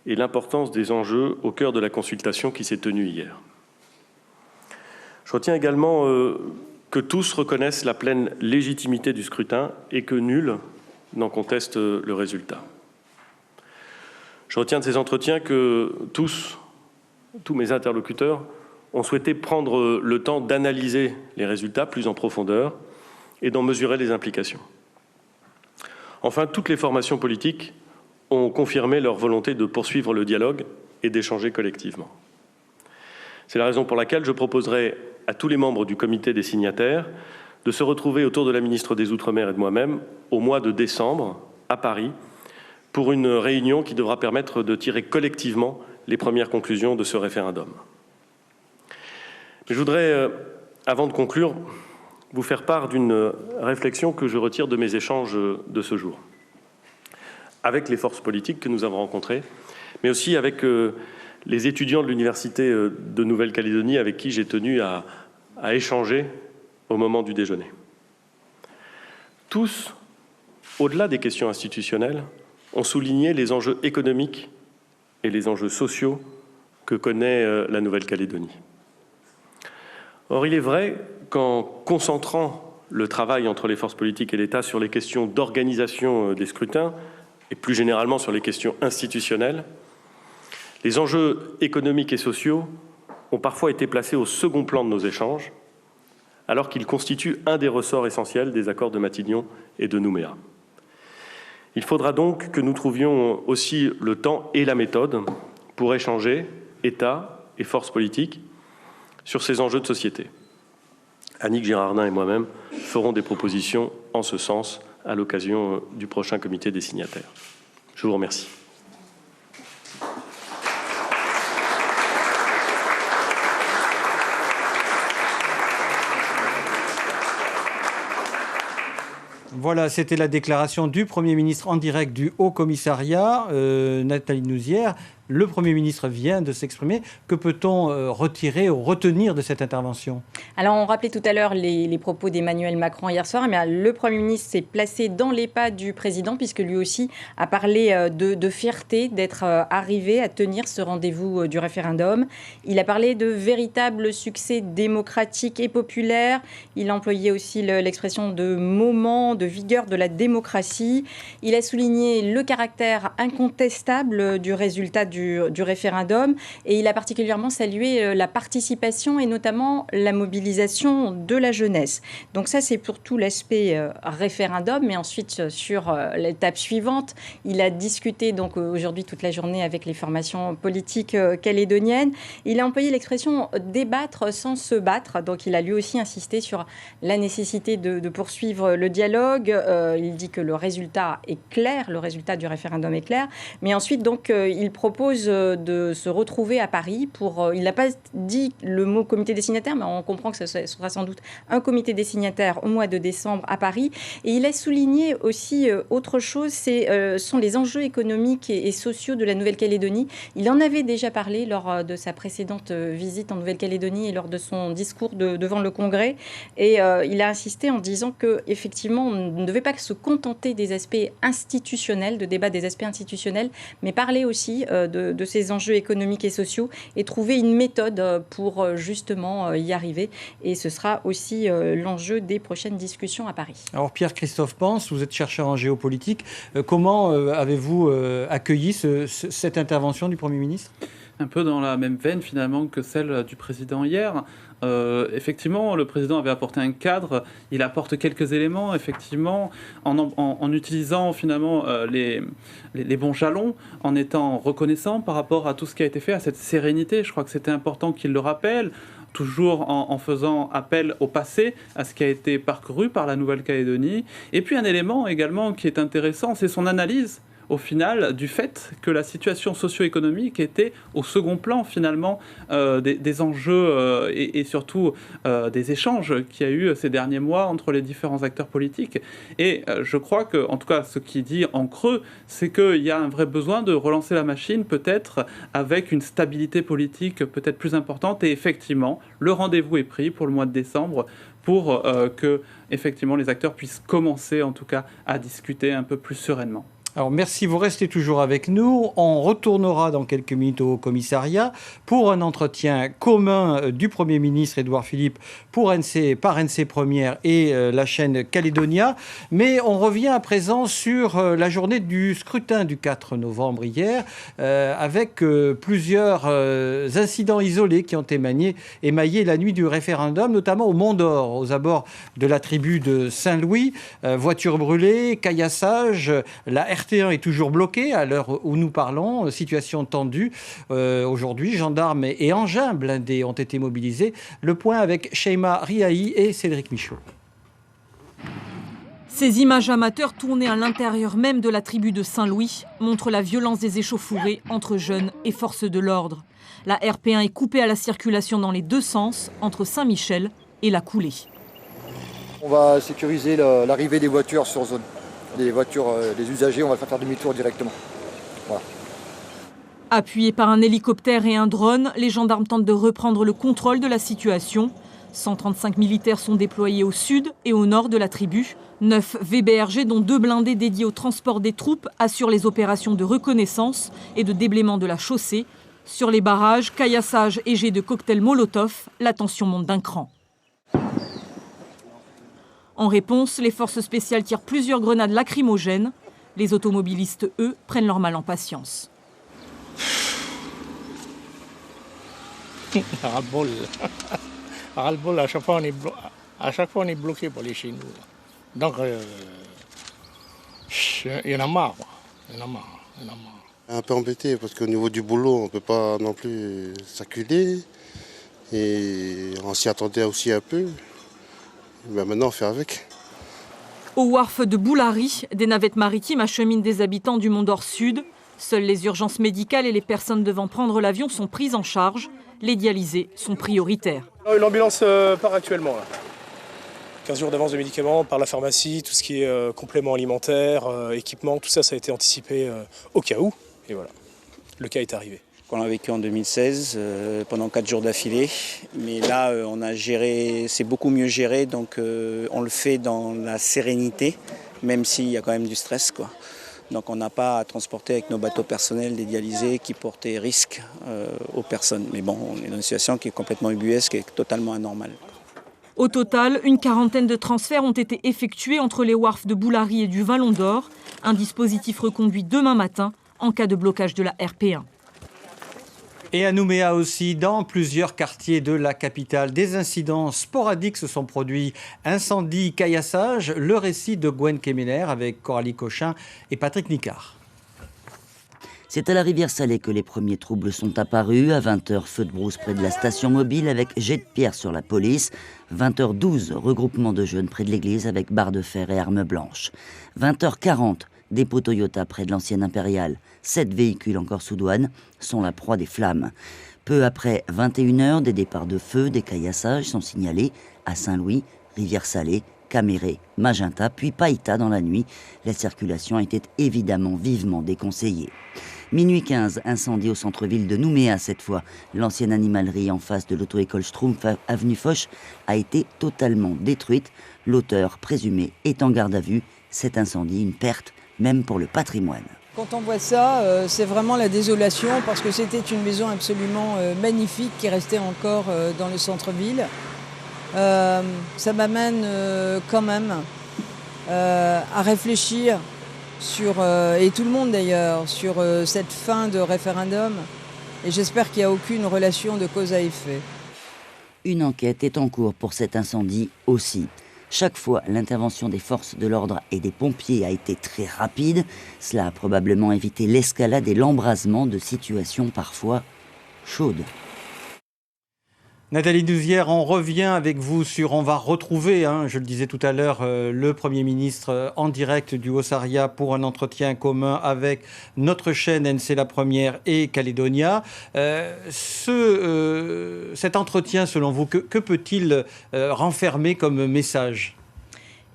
et l'importance des enjeux au cœur de la consultation qui s'est tenue hier. Je retiens également que tous reconnaissent la pleine légitimité du scrutin et que nul n'en conteste le résultat. Je retiens de ces entretiens que tous mes interlocuteurs ont souhaité prendre le temps d'analyser les résultats plus en profondeur et d'en mesurer les implications. Enfin, toutes les formations politiques ont confirmé leur volonté de poursuivre le dialogue et d'échanger collectivement. C'est la raison pour laquelle je proposerai à tous les membres du comité des signataires de se retrouver autour de la ministre des Outre-mer et de moi-même au mois de décembre à Paris pour une réunion qui devra permettre de tirer collectivement les premières conclusions de ce référendum. Je voudrais, avant de conclure, vous faire part d'une réflexion que je retire de mes échanges de ce jour, avec les forces politiques que nous avons rencontrées, mais aussi avec les étudiants de l'Université de Nouvelle-Calédonie avec qui j'ai tenu à échanger au moment du déjeuner. Tous, au-delà des questions institutionnelles, ont souligné les enjeux économiques et les enjeux sociaux que connaît la Nouvelle-Calédonie. Or, il est vrai qu'en concentrant le travail entre les forces politiques et l'État sur les questions d'organisation des scrutins, et plus généralement sur les questions institutionnelles, les enjeux économiques et sociaux ont parfois été placés au second plan de nos échanges, alors qu'ils constituent un des ressorts essentiels des accords de Matignon et de Nouméa. Il faudra donc que nous trouvions aussi le temps et la méthode pour échanger, État et forces politiques, sur ces enjeux de société. Annick Girardin et moi-même ferons des propositions en ce sens à l'occasion du prochain comité des signataires. Je vous remercie. Voilà, c'était la déclaration du Premier ministre en direct du Haut Commissariat, Nathalie Nouzière. Le Premier ministre vient de s'exprimer. Que peut-on retirer ou retenir de cette intervention? Alors, on rappelait tout à l'heure les propos d'Emmanuel Macron hier soir, mais le Premier ministre s'est placé dans les pas du président, puisque lui aussi a parlé de fierté d'être arrivé à tenir ce rendez-vous du référendum. Il a parlé de véritable succès démocratique et populaire. Il a employé aussi l'expression de moment, de vigueur de la démocratie. Il a souligné le caractère incontestable du résultat du référendum et il a particulièrement salué la participation et notamment la mobilisation de la jeunesse. Donc ça, c'est pour tout l'aspect référendum. Mais ensuite, sur l'étape suivante, il a discuté donc aujourd'hui toute la journée avec les formations politiques calédoniennes. Il a employé l'expression « débattre sans se battre ». Donc il a lui aussi insisté sur la nécessité de poursuivre le dialogue. Il dit que le résultat est clair, le résultat du référendum est clair. Mais ensuite, donc, il propose de se retrouver à Paris pour... il n'a pas dit le mot comité des signataires, mais on comprend que ce sera sans doute un comité des signataires au mois de décembre à Paris. Et il a souligné aussi autre chose, sont les enjeux économiques et sociaux de la Nouvelle-Calédonie. Il en avait déjà parlé lors de sa précédente visite en Nouvelle-Calédonie et lors de son discours devant le Congrès. Et il a insisté en disant qu'effectivement, on ne devait pas se contenter des aspects institutionnels, de débat des aspects institutionnels, mais parler aussi de ces enjeux économiques et sociaux et trouver une méthode pour justement y arriver. Et ce sera aussi l'enjeu des prochaines discussions à Paris. Alors Pierre-Christophe Pense, vous êtes chercheur en géopolitique. Comment avez-vous accueilli cette intervention du Premier ministre ? Un peu dans la même veine finalement que celle du président hier. Effectivement, le président avait apporté un cadre, il apporte quelques éléments, effectivement, en utilisant finalement les bons jalons, en étant reconnaissant par rapport à tout ce qui a été fait, à cette sérénité. Je crois que c'était important qu'il le rappelle, toujours en faisant appel au passé, à ce qui a été parcouru par la Nouvelle-Calédonie. Et puis un élément également qui est intéressant, c'est son analyse au final, du fait que la situation socio-économique était au second plan, finalement, des enjeux et surtout des échanges qu'il y a eu ces derniers mois entre les différents acteurs politiques. Et je crois que, en tout cas, ce qu'il dit en creux, c'est qu'il y a un vrai besoin de relancer la machine, peut-être avec une stabilité politique peut-être plus importante. Et effectivement, le rendez-vous est pris pour le mois de décembre pour que, effectivement, les acteurs puissent commencer, en tout cas, à discuter un peu plus sereinement. Alors merci, vous restez toujours avec nous. On retournera dans quelques minutes au commissariat pour un entretien commun du Premier ministre Édouard Philippe par NC Première et la chaîne Calédonia. Mais on revient à présent sur la journée du scrutin du 4 novembre hier avec plusieurs incidents isolés qui ont émaillé la nuit du référendum, notamment au Mont d'Or, aux abords de la tribu de Saint-Louis. Voitures brûlées, caillassage, la RT1 est toujours bloqué à l'heure où nous parlons. Situation tendue. Aujourd'hui, gendarmes et engins blindés ont été mobilisés. Le point avec Sheima Riahi et Cédric Michaud. Ces images amateurs tournées à l'intérieur même de la tribu de Saint-Louis montrent la violence des échauffourées entre jeunes et forces de l'ordre. La RP1 est coupée à la circulation dans les deux sens, entre Saint-Michel et la Coulée. On va sécuriser l'arrivée des voitures sur zone. Les voitures, les usagers, on va faire demi-tour directement. Voilà. Appuyés par un hélicoptère et un drone, les gendarmes tentent de reprendre le contrôle de la situation. 135 militaires sont déployés au sud et au nord de la tribu. 9 VBRG, dont 2 blindés dédiés au transport des troupes, assurent les opérations de reconnaissance et de déblaiement de la chaussée. Sur les barrages, caillassage et jets de cocktails Molotov, la tension monte d'un cran. En réponse, les forces spéciales tirent plusieurs grenades lacrymogènes. Les automobilistes, eux, prennent leur mal en patience. Ras-le-bol. Ras-le-bol, à chaque fois on est bloqué pour aller chez nous. Donc, il y en a marre. Il y en a marre. Un peu embêté parce qu'au niveau du boulot, on ne peut pas non plus s'acculer. Et on s'y attendait aussi un peu. Ben maintenant, on fait avec. Au wharf de Boulari, des navettes maritimes acheminent des habitants du Mont d'Or Sud. Seules les urgences médicales et les personnes devant prendre l'avion sont prises en charge. Les dialysés sont prioritaires. L'ambulance part actuellement. Là. 15 jours d'avance de médicaments par la pharmacie, tout ce qui est compléments alimentaires, équipements, tout ça, ça a été anticipé au cas où. Et voilà. le cas est arrivé. Qu'on a vécu en 2016 pendant 4 jours d'affilée. Mais là, on a géré, c'est beaucoup mieux géré, donc on le fait dans la sérénité, même s'il y a quand même du stress, quoi. Donc on n'a pas à transporter avec nos bateaux personnels des dialysés qui portaient risque aux personnes. Mais bon, on est dans une situation qui est complètement ubuesque et totalement anormale. Au total, une quarantaine de transferts ont été effectués entre les wharfs de Boulari et du Vallon d'Or. Un dispositif reconduit demain matin en cas de blocage de la RP1. Et à Nouméa aussi, dans plusieurs quartiers de la capitale, des incidents sporadiques se sont produits. Incendie, caillassage, le récit de Gwen Kemeler avec Coralie Cochin et Patrick Nicard. C'est à la rivière Salée que les premiers troubles sont apparus. À 20h, feu de brousse près de la station mobile avec jet de pierre sur la police. 20h12, regroupement de jeunes près de l'église avec barre de fer et armes blanches. 20h40, dépôt Toyota près de l'ancienne Impériale. 7 véhicules encore sous douane sont la proie des flammes. Peu après 21h, des départs de feu, des caillassages sont signalés à Saint-Louis, Rivière-Salée, Caméré, Magenta, puis Païta dans la nuit. La circulation a été évidemment vivement déconseillée. Minuit 15, incendie au centre-ville de Nouméa cette fois. L'ancienne animalerie en face de l'auto-école Schtroumpf, avenue Foch, a été totalement détruite. L'auteur présumé est en garde à vue. Cet incendie, une perte, même pour le patrimoine. Quand on voit ça, c'est vraiment la désolation parce que c'était une maison absolument magnifique qui restait encore dans le centre-ville. Ça m'amène quand même à réfléchir sur, et tout le monde d'ailleurs, sur cette fin de référendum. Et j'espère qu'il n'y a aucune relation de cause à effet. Une enquête est en cours pour cet incendie aussi. Chaque fois, l'intervention des forces de l'ordre et des pompiers a été très rapide. Cela a probablement évité l'escalade et l'embrasement de situations parfois chaudes. Nathalie Douzière, on revient avec vous sur... On va retrouver, je le disais tout à l'heure, le Premier ministre en direct du Haut-Saria pour un entretien commun avec notre chaîne NC La Première et Calédonia. Cet entretien, selon vous, que peut-il renfermer comme message ?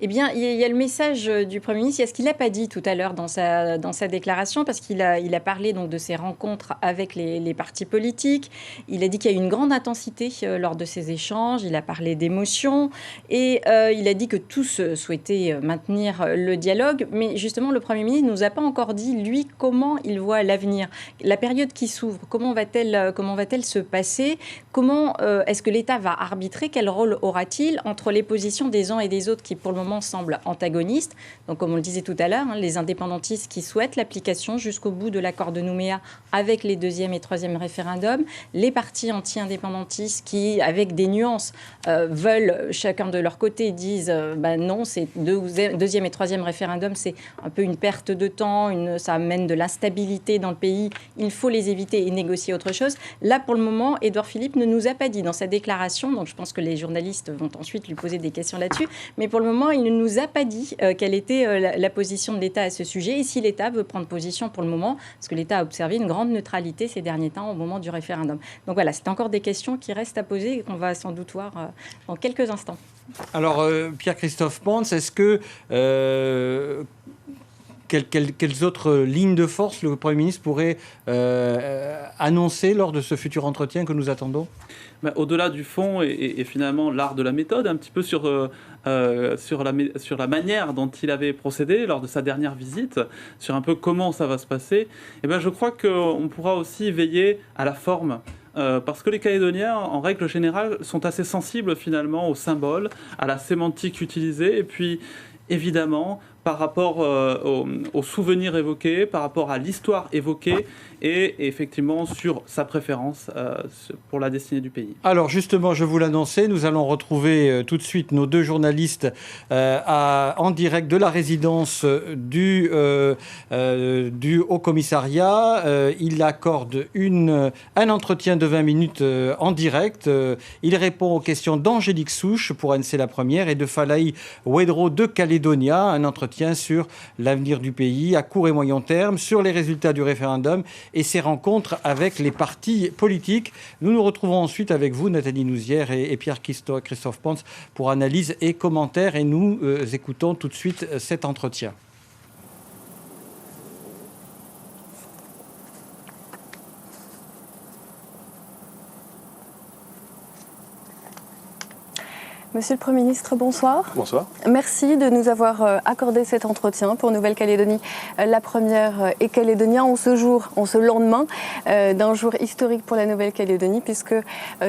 Eh bien, il y a le message du Premier ministre. Il y a ce qu'il n'a pas dit tout à l'heure dans sa déclaration, parce qu'il a parlé donc de ses rencontres avec les partis politiques. Il a dit qu'il y a eu une grande intensité lors de ces échanges. Il a parlé d'émotions et il a dit que tous souhaitaient maintenir le dialogue. Mais justement, le Premier ministre ne nous a pas encore dit, lui, comment il voit l'avenir. La période qui s'ouvre, comment va-t-elle se passer ? Comment est-ce que l'État va arbitrer ? Quel rôle aura-t-il entre les positions des uns et des autres qui, pour le moment, semblent antagonistes. Donc, comme on le disait tout à l'heure, les indépendantistes qui souhaitent l'application jusqu'au bout de l'accord de Nouméa avec les 2e et 3e référendums, les partis anti-indépendantistes qui, avec des nuances, veulent chacun de leur côté, disent non, c'est 2e et 3e référendum, c'est un peu une perte de temps, ça amène de l'instabilité dans le pays, il faut les éviter et négocier autre chose. Là, pour le moment, Édouard Philippe ne nous a pas dit dans sa déclaration, donc je pense que les journalistes vont ensuite lui poser des questions là-dessus, mais pour le moment, il ne nous a pas dit quelle était la position de l'État à ce sujet et si l'État veut prendre position pour le moment, parce que l'État a observé une grande neutralité ces derniers temps au moment du référendum. Donc voilà, c'est encore des questions qui restent à poser et qu'on va sans doute voir dans quelques instants. Alors, Pierre-Christophe Pons, est-ce que... Quelles autres lignes de force le Premier ministre pourrait annoncer lors de ce futur entretien que nous attendons ? Au-delà du fond et finalement l'art de la méthode, un petit peu sur la manière dont il avait procédé lors de sa dernière visite, sur un peu comment ça va se passer, je crois qu'on pourra aussi veiller à la forme. Parce que les Calédoniens, en règle générale, sont assez sensibles finalement aux symboles, à la sémantique utilisée, et puis évidemment par rapport aux souvenirs évoqués, par rapport à l'histoire évoquée et effectivement sur sa préférence pour la destinée du pays. Alors justement, je vous l'annonçais, nous allons retrouver tout de suite nos deux journalistes en direct de la résidence du Haut-Commissariat. Il accorde un entretien de 20 minutes en direct. Il répond aux questions d'Angélique Souche pour NC La Première et de Falaï Ouedraogo de Calédonia, un entretien sur l'avenir du pays à court et moyen terme, sur les résultats du référendum et ses rencontres avec les partis politiques. Nous nous retrouvons ensuite avec vous, Nathalie Douzière et Pierre-Christophe Pons, pour analyse et commentaires. Et nous écoutons tout de suite cet entretien. Monsieur le Premier ministre, bonsoir. Bonsoir. Merci de nous avoir accordé cet entretien pour Nouvelle-Calédonie. La première est calédonien en ce lendemain d'un jour historique pour la Nouvelle-Calédonie, puisque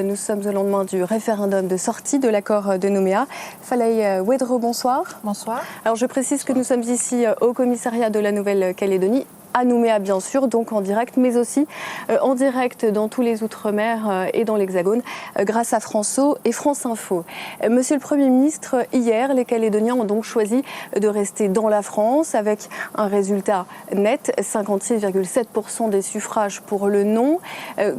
nous sommes au lendemain du référendum de sortie de l'accord de Nouméa. Falaï Wedro, bonsoir. Bonsoir. Alors je précise que nous sommes ici au commissariat de la Nouvelle-Calédonie, à Nouméa bien sûr, donc en direct, mais aussi en direct dans tous les Outre-mer et dans l'Hexagone, grâce à François et France Info. Monsieur le Premier ministre, hier, les Calédoniens ont donc choisi de rester dans la France avec un résultat net, 56,7% des suffrages pour le non.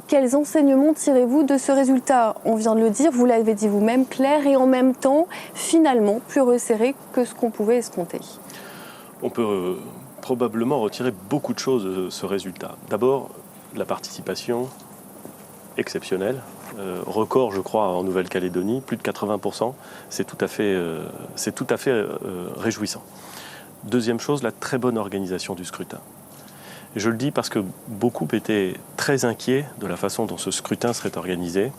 Quels enseignements tirez-vous de ce résultat? On vient de le dire, vous l'avez dit vous-même, clair et en même temps, finalement, plus resserré que ce qu'on pouvait escompter. On peut probablement retirer beaucoup de choses de ce résultat. D'abord, la participation exceptionnelle, record je crois en Nouvelle-Calédonie, plus de 80%, c'est tout à fait réjouissant. Deuxième chose, la très bonne organisation du scrutin. Et je le dis parce que beaucoup étaient très inquiets de la façon dont ce scrutin serait organisé.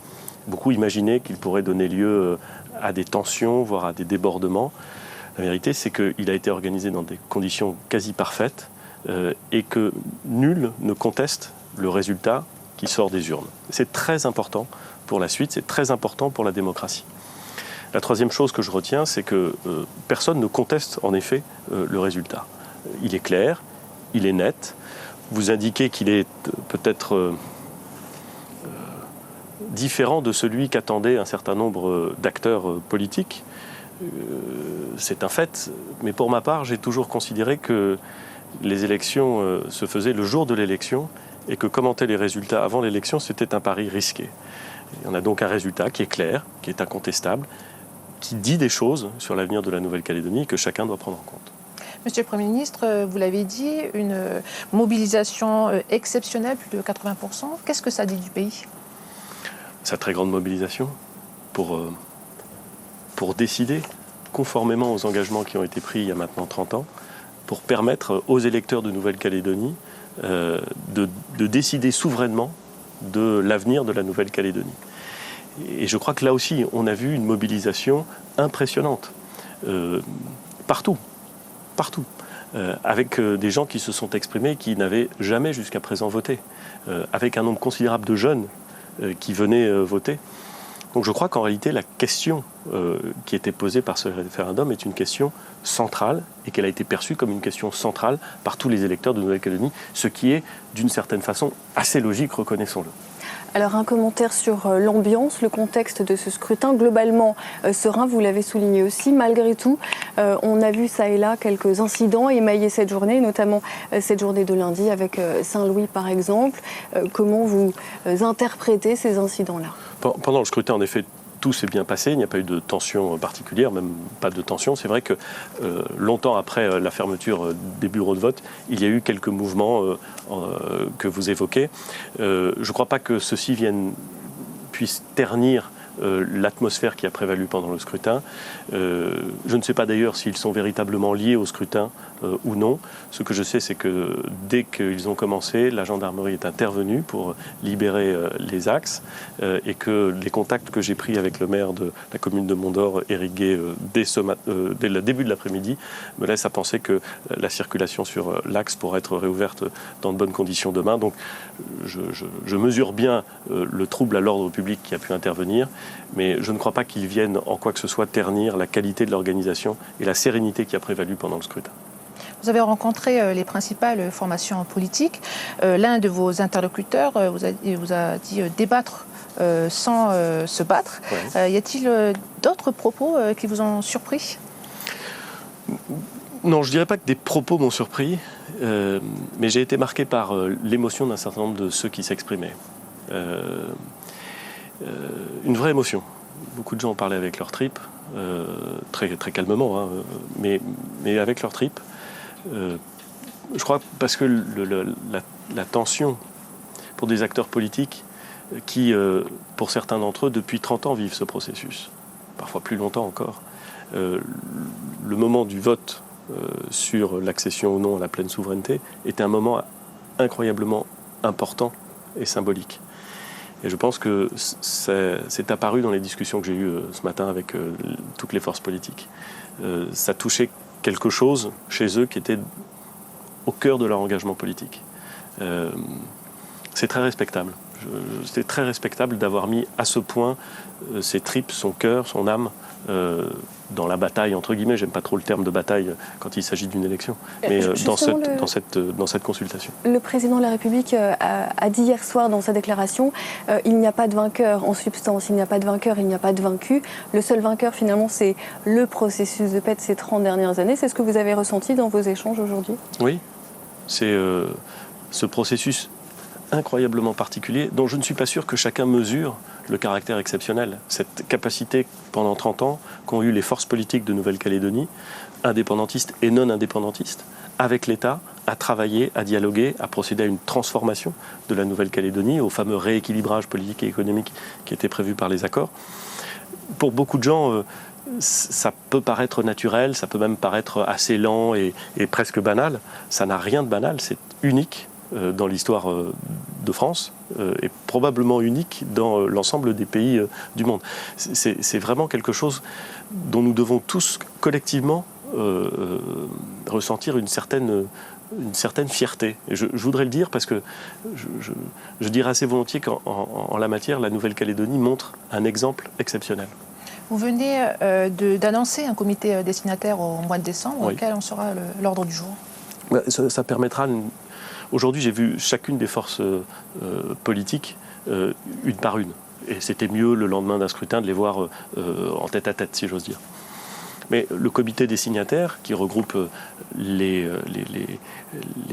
Beaucoup imaginaient qu'il pourrait donner lieu à des tensions, voire à des débordements. La vérité, c'est qu'il a été organisé dans des conditions quasi parfaites et que nul ne conteste le résultat qui sort des urnes. C'est très important pour la suite, c'est très important pour la démocratie. La troisième chose que je retiens, c'est que personne ne conteste en effet le résultat. Il est clair, il est net. Vous indiquez qu'il est peut-être différent de celui qu'attendaient un certain nombre d'acteurs politiques. C'est un fait, mais pour ma part, j'ai toujours considéré que les élections se faisaient le jour de l'élection et que commenter les résultats avant l'élection, c'était un pari risqué. On a donc un résultat qui est clair, qui est incontestable, qui dit des choses sur l'avenir de la Nouvelle-Calédonie que chacun doit prendre en compte. Monsieur le Premier ministre, vous l'avez dit, une mobilisation exceptionnelle, plus de 80%. Qu'est-ce que ça dit du pays? Sa très grande mobilisation pour décider, conformément aux engagements qui ont été pris il y a maintenant 30 ans, pour permettre aux électeurs de Nouvelle-Calédonie de décider souverainement de l'avenir de la Nouvelle-Calédonie. Et je crois que là aussi, on a vu une mobilisation impressionnante, partout, avec des gens qui se sont exprimés, qui n'avaient jamais jusqu'à présent voté, avec un nombre considérable de jeunes qui venaient voter. Donc je crois qu'en réalité, la question qui était posée par ce référendum est une question centrale et qu'elle a été perçue comme une question centrale par tous les électeurs de Nouvelle-Calédonie, ce qui est d'une certaine façon assez logique, reconnaissons-le. Alors un commentaire sur l'ambiance, le contexte de ce scrutin, globalement serein, vous l'avez souligné aussi. Malgré tout, on a vu ça et là quelques incidents émailler cette journée, notamment cette journée de lundi avec Saint-Louis par exemple. Comment vous interprétez ces incidents-là? Pendant le scrutin, en effet, tout s'est bien passé, il n'y a pas eu de tension particulière, même pas de tension. C'est vrai que longtemps après la fermeture des bureaux de vote, il y a eu quelques mouvements que vous évoquez. Je ne crois pas que ceci puisse ternir l'atmosphère qui a prévalu pendant le scrutin. Je ne sais pas d'ailleurs s'ils sont véritablement liés au scrutin ou non. Ce que je sais, c'est que dès qu'ils ont commencé, la gendarmerie est intervenue pour libérer les axes et que les contacts que j'ai pris avec le maire de la commune de Mont-d'Or, Éric Gay, dès le début de l'après-midi, me laissent à penser que la circulation sur l'axe pourra être réouverte dans de bonnes conditions demain. Donc je mesure bien le trouble à l'ordre public qui a pu intervenir, mais je ne crois pas qu'il vienne en quoi que ce soit ternir la qualité de l'organisation et la sérénité qui a prévalu pendant le scrutin. Vous avez rencontré les principales formations politiques. L'un de vos interlocuteurs vous a dit débattre sans se battre. Ouais. Y a-t-il d'autres propos qui vous ont surpris? Non, je ne dirais pas que des propos m'ont surpris, mais j'ai été marqué par l'émotion d'un certain nombre de ceux qui s'exprimaient. Une vraie émotion. Beaucoup de gens ont parlé avec leurs tripes, très, très calmement, hein, mais avec leurs tripes. Je crois parce que la tension pour des acteurs politiques qui, pour certains d'entre eux, depuis 30 ans vivent ce processus, parfois plus longtemps encore. Le moment du vote sur l'accession ou non à la pleine souveraineté était un moment incroyablement important et symbolique. Et je pense que c'est apparu dans les discussions que j'ai eues ce matin avec toutes les forces politiques. Ça touchait quelque chose chez eux qui était au cœur de leur engagement politique. C'est très respectable. C'est très respectable d'avoir mis à ce point ses tripes, son cœur, son âme dans la bataille, entre guillemets. J'aime pas trop le terme de bataille quand il s'agit d'une élection, mais dans cette consultation. Le président de la République a dit hier soir dans sa déclaration il n'y a pas de vainqueur en substance, il n'y a pas de vainqueur, il n'y a pas de vaincu. Le seul vainqueur, finalement, c'est le processus de paix de ces 30 dernières années. C'est ce que vous avez ressenti dans vos échanges aujourd'hui ? Oui, c'est ce processus incroyablement particulier, dont je ne suis pas sûr que chacun mesure le caractère exceptionnel. Cette capacité, pendant 30 ans, qu'ont eu les forces politiques de Nouvelle-Calédonie, indépendantistes et non indépendantistes, avec l'État, à travailler, à dialoguer, à procéder à une transformation de la Nouvelle-Calédonie, au fameux rééquilibrage politique et économique qui était prévu par les accords. Pour beaucoup de gens, ça peut paraître naturel, ça peut même paraître assez lent et presque banal. Ça n'a rien de banal, c'est unique dans l'histoire de France et probablement unique dans l'ensemble des pays du monde. C'est vraiment quelque chose dont nous devons tous collectivement ressentir une certaine fierté. Et je voudrais le dire parce que je dirais assez volontiers qu'en la matière, la Nouvelle-Calédonie montre un exemple exceptionnel. Vous venez d'annoncer un comité destinataire au mois de décembre. Oui. Quel en sera l'ordre du jour ? Ça permettra... Aujourd'hui, j'ai vu chacune des forces politiques une par une. Et c'était mieux le lendemain d'un scrutin de les voir en tête à tête, si j'ose dire. Mais le comité des signataires, qui regroupe les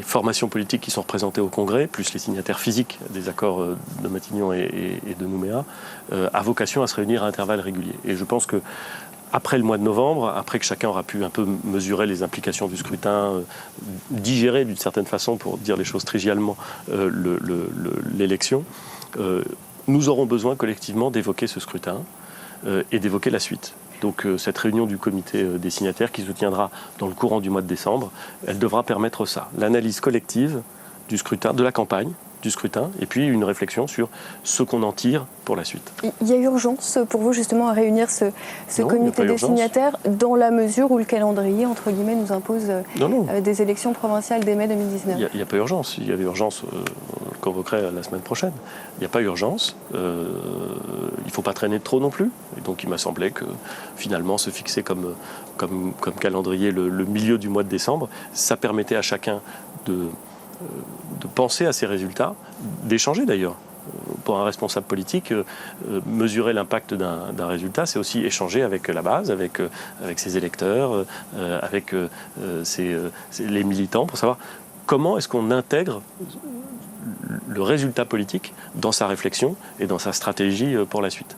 formations politiques qui sont représentées au Congrès, plus les signataires physiques des accords de Matignon et de Nouméa, a vocation à se réunir à intervalles réguliers. Et je pense que après le mois de novembre, après que chacun aura pu un peu mesurer les implications du scrutin, digérer d'une certaine façon, pour dire les choses trivialement, l'élection, nous aurons besoin collectivement d'évoquer ce scrutin et d'évoquer la suite. Donc cette réunion du comité des signataires qui se tiendra dans le courant du mois de décembre, elle devra permettre ça, l'analyse collective du scrutin, de la campagne, du scrutin, et puis une réflexion sur ce qu'on en tire pour la suite. Il y a urgence pour vous justement à réunir ce comité des signataires dans la mesure où le calendrier, entre guillemets, nous impose des élections provinciales dès mai 2019 ? Il n'y a pas urgence. Il y avait urgence, on le convoquerait la semaine prochaine. Il n'y a pas urgence. Il ne faut pas traîner trop non plus. Et donc il m'a semblé que finalement se fixer comme calendrier le milieu du mois de décembre, ça permettait à chacun de penser à ces résultats, d'échanger d'ailleurs. Pour un responsable politique, mesurer l'impact d'un résultat, c'est aussi échanger avec la base, avec ses électeurs, avec les militants, pour savoir comment est-ce qu'on intègre le résultat politique dans sa réflexion et dans sa stratégie pour la suite.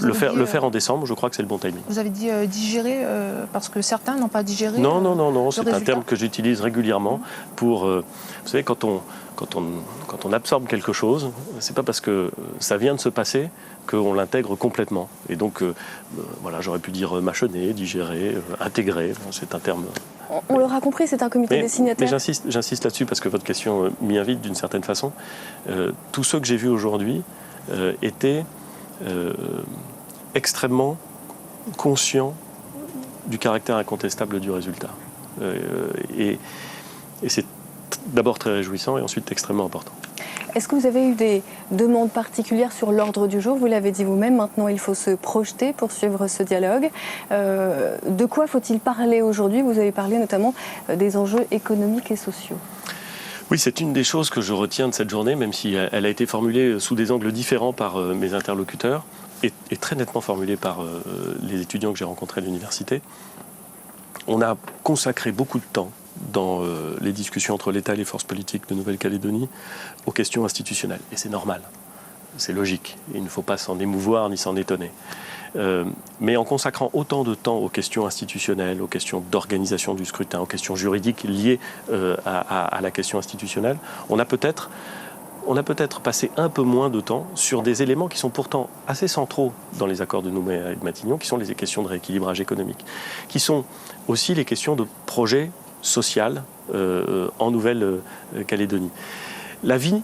Le faire en décembre, je crois que c'est le bon timing. Vous avez dit digérer parce que certains n'ont pas digéré. Non, c'est un terme que j'utilise régulièrement pour... vous savez, quand on absorbe quelque chose, c'est pas parce que ça vient de se passer qu'on l'intègre complètement. Et donc, j'aurais pu dire mâchonner, digérer, intégrer. C'est un terme... On l'aura compris, c'est un comité des signataires. Mais j'insiste là-dessus parce que votre question m'y invite d'une certaine façon. Tous ceux que j'ai vus aujourd'hui étaient extrêmement conscients du caractère incontestable du résultat. Et c'est d'abord très réjouissant et ensuite extrêmement important. Est-ce que vous avez eu des demandes particulières sur l'ordre du jour ? Vous l'avez dit vous-même, maintenant il faut se projeter pour suivre ce dialogue. De quoi faut-il parler aujourd'hui ? Vous avez parlé notamment des enjeux économiques et sociaux. Oui, c'est une des choses que je retiens de cette journée, même si elle a été formulée sous des angles différents par mes interlocuteurs et très nettement formulée par les étudiants que j'ai rencontrés à l'université. On a consacré beaucoup de temps dans les discussions entre l'État et les forces politiques de Nouvelle-Calédonie aux questions institutionnelles. Et c'est normal, c'est logique. Il ne faut pas s'en émouvoir ni s'en étonner. Mais en consacrant autant de temps aux questions institutionnelles, aux questions d'organisation du scrutin, aux questions juridiques liées à la question institutionnelle, on a peut-être passé un peu moins de temps sur des éléments qui sont pourtant assez centraux dans les accords de Nouméa et de Matignon, qui sont les questions de rééquilibrage économique, qui sont aussi les questions de projet social en Nouvelle-Calédonie. La vie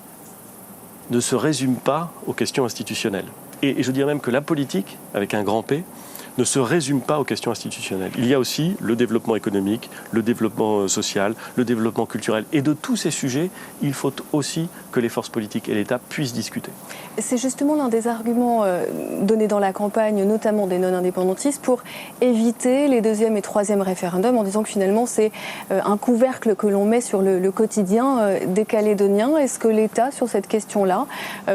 ne se résume pas aux questions institutionnelles. Et je dirais même que la politique, avec un grand P, ne se résume pas aux questions institutionnelles. Il y a aussi le développement économique, le développement social, le développement culturel. Et de tous ces sujets, il faut aussi que les forces politiques et l'État puissent discuter. C'est justement l'un des arguments donnés dans la campagne, notamment des non-indépendantistes, pour éviter les deuxième et troisième référendums, en disant que finalement c'est un couvercle que l'on met sur le quotidien des Calédoniens. Est-ce que l'État, sur cette question-là,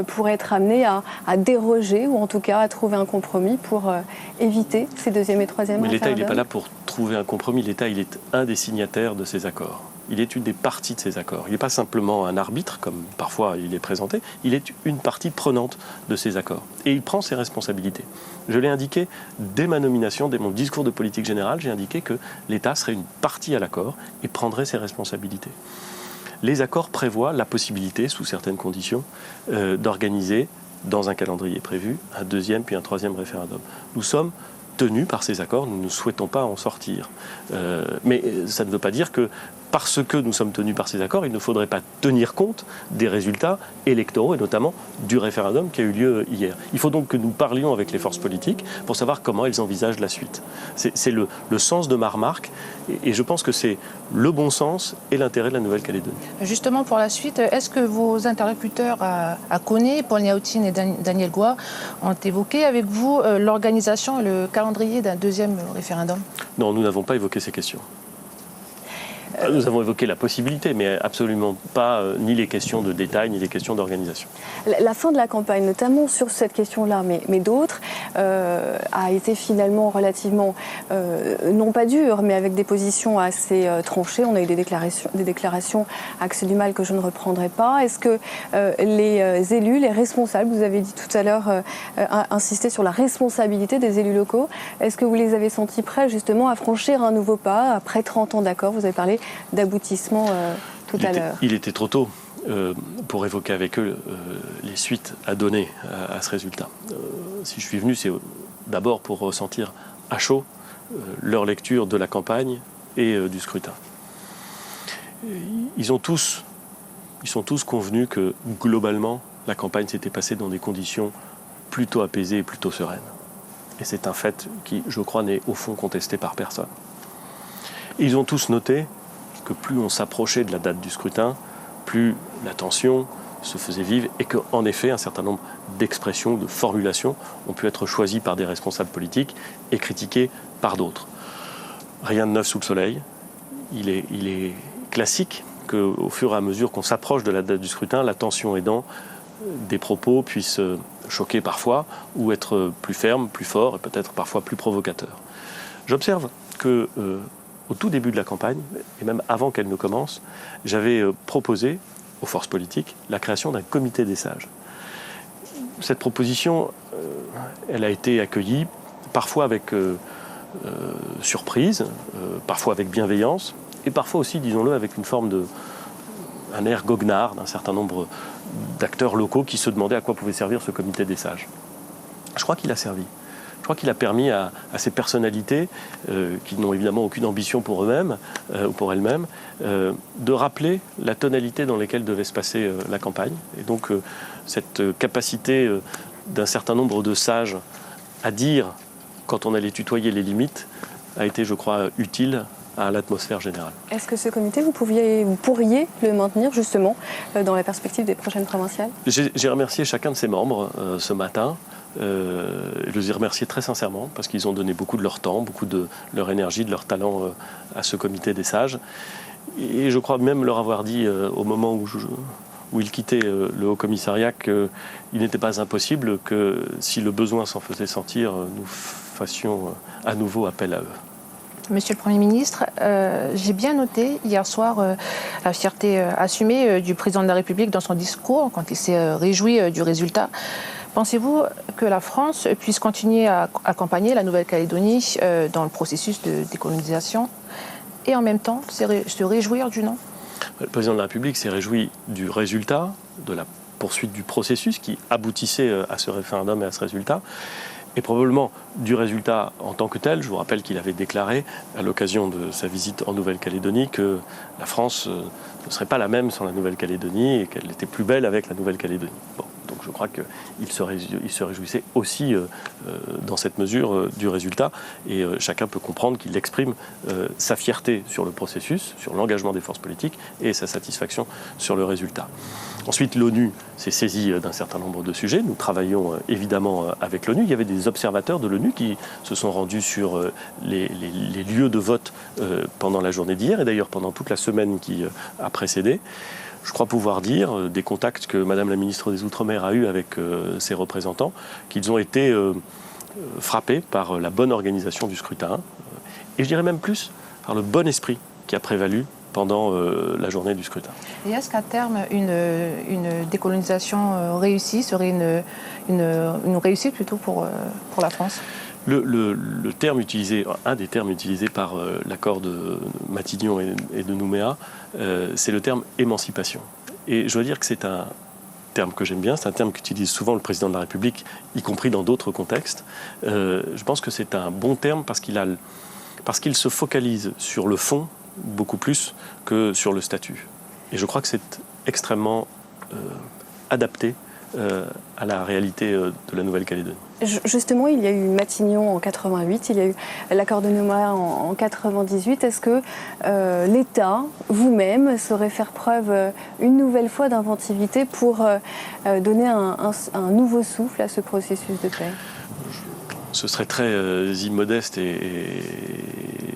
pourrait être amené à déroger, ou en tout cas à trouver un compromis pour éviter ces deuxième et troisième référendums? Mais l'État, il n'est pas là pour trouver un compromis. L'État, il est un des signataires de ces accords. Il est une des parties de ces accords. Il n'est pas simplement un arbitre, comme parfois il est présenté. Il est une partie prenante de ces accords. Et il prend ses responsabilités. Je l'ai indiqué dès ma nomination, dès mon discours de politique générale, j'ai indiqué que l'État serait une partie à l'accord et prendrait ses responsabilités. Les accords prévoient la possibilité, sous certaines conditions, d'organiser, dans un calendrier prévu, un deuxième puis un troisième référendum. Nous sommes tenus par ces accords, nous ne souhaitons pas en sortir. Mais ça ne veut pas dire que parce que nous sommes tenus par ces accords, il ne faudrait pas tenir compte des résultats électoraux et notamment du référendum qui a eu lieu hier. Il faut donc que nous parlions avec les forces politiques pour savoir comment elles envisagent la suite. C'est le sens de ma remarque et je pense que c'est le bon sens et l'intérêt de la Nouvelle-Calédonie. Justement, pour la suite, est-ce que vos interlocuteurs à Koné, Paul Niaoutine et Daniel Goua, ont évoqué avec vous l'organisation et le calendrier d'un deuxième référendum? Non, nous n'avons pas évoqué ces questions. Nous avons évoqué la possibilité, mais absolument pas ni les questions de détail, ni les questions d'organisation. La fin de la campagne, notamment sur cette question-là, mais d'autres, a été finalement relativement, non pas dure, mais avec des positions assez tranchées. On a eu des déclarations Axel Dumal que je ne reprendrai pas. Est-ce que les élus, les responsables, vous avez dit tout à l'heure, insister sur la responsabilité des élus locaux, est-ce que vous les avez sentis prêts justement à franchir un nouveau pas après 30 ans d'accord? Vous avez parlé d'aboutissement tout à l'heure. Il était trop tôt pour évoquer avec eux les suites à donner à ce résultat. Si je suis venu, c'est d'abord pour ressentir à chaud leur lecture de la campagne et du scrutin. Ils sont tous convenus que globalement, la campagne s'était passée dans des conditions plutôt apaisées et plutôt sereines. Et c'est un fait qui, je crois, n'est au fond contesté par personne. Ils ont tous noté que plus on s'approchait de la date du scrutin, plus la tension se faisait vive et qu'en effet, un certain nombre d'expressions, de formulations ont pu être choisies par des responsables politiques et critiquées par d'autres. Rien de neuf sous le soleil. Il est classique qu'au fur et à mesure qu'on s'approche de la date du scrutin, la tension aidant, des propos puissent choquer parfois ou être plus fermes, plus forts et peut-être parfois plus provocateurs. J'observe que au tout début de la campagne, et même avant qu'elle ne commence, j'avais proposé aux forces politiques la création d'un comité des sages. Cette proposition, elle a été accueillie parfois avec surprise, parfois avec bienveillance, et parfois aussi, disons-le, avec une forme un air goguenard d'un certain nombre d'acteurs locaux qui se demandaient à quoi pouvait servir ce comité des sages. Je crois qu'il a servi. Je crois qu'il a permis à ces personnalités, qui n'ont évidemment aucune ambition pour eux-mêmes ou pour elles-mêmes, de rappeler la tonalité dans laquelle devait se passer la campagne. Et donc cette capacité d'un certain nombre de sages à dire, quand on allait tutoyer les limites, a été, je crois, utile à l'atmosphère générale. Est-ce que ce comité, vous pourriez le maintenir justement dans la perspective des prochaines provinciales? J'ai remercié chacun de ses membres ce matin. Je les ai remerciés très sincèrement parce qu'ils ont donné beaucoup de leur temps, beaucoup de leur énergie, de leur talent à ce comité des sages. Et je crois même leur avoir dit au moment où ils quittaient le Haut-Commissariat qu'il n'était pas impossible que si le besoin s'en faisait sentir, nous fassions à nouveau appel à eux. Monsieur le Premier ministre, j'ai bien noté hier soir la fierté assumée du président de la République dans son discours quand il s'est réjoui du résultat. Pensez-vous que la France puisse continuer à accompagner la Nouvelle-Calédonie dans le processus de décolonisation et en même temps se réjouir du non? Le président de la République s'est réjoui du résultat, de la poursuite du processus qui aboutissait à ce référendum et à ce résultat. et probablement du résultat en tant que tel. Je vous rappelle qu'il avait déclaré à l'occasion de sa visite en Nouvelle-Calédonie que la France ne serait pas la même sans la Nouvelle-Calédonie et qu'elle était plus belle avec la Nouvelle-Calédonie. Bon, donc je crois qu'il se réjouissait aussi dans cette mesure du résultat, et chacun peut comprendre qu'il exprime sa fierté sur le processus, sur l'engagement des forces politiques et sa satisfaction sur le résultat. Ensuite, l'ONU s'est saisie d'un certain nombre de sujets. Nous travaillons évidemment avec l'ONU. Il y avait des observateurs de l'ONU qui se sont rendus sur les lieux de vote pendant la journée d'hier et d'ailleurs pendant toute la semaine qui a précédé. Je crois pouvoir dire, des contacts que Madame la ministre des Outre-mer a eus avec ses représentants, qu'ils ont été frappés par la bonne organisation du scrutin et je dirais même plus par le bon esprit qui a prévalu pendant la journée du scrutin. Et est-ce qu'à terme, une décolonisation réussie serait une réussite plutôt pour la France ? Le terme utilisé, un des termes utilisés par l'accord de Matignon et de Nouméa, c'est le terme émancipation. Et je dois dire que c'est un terme que j'aime bien, c'est un terme qu'utilise souvent le président de la République, y compris dans d'autres contextes. Je pense que c'est un bon terme parce qu'il se focalise sur le fond beaucoup plus que sur le statut. Et je crois que c'est extrêmement adapté à la réalité de la Nouvelle-Calédonie. Justement, il y a eu Matignon en 88, il y a eu l'accord de Nouméa en 98. Est-ce que l'État, vous-même, saurait faire preuve une nouvelle fois d'inventivité pour donner un nouveau souffle à ce processus de paix ? Ce serait très immodeste et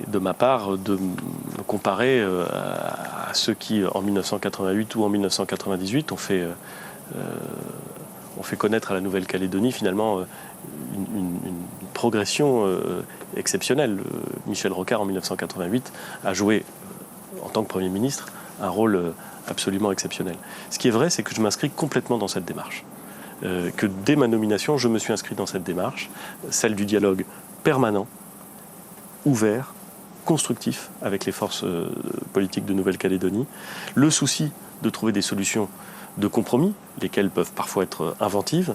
de ma part de me comparer à ceux qui, en 1988 ou en 1998, ont fait connaître à la Nouvelle-Calédonie finalement une progression exceptionnelle. Michel Rocard, en 1988, a joué, en tant que Premier ministre, un rôle absolument exceptionnel. Ce qui est vrai, c'est que je m'inscris complètement dans cette démarche. Que dès ma nomination, je me suis inscrit dans cette démarche, celle du dialogue permanent, ouvert, constructif avec les forces politiques de Nouvelle-Calédonie, le souci de trouver des solutions de compromis, lesquelles peuvent parfois être inventives,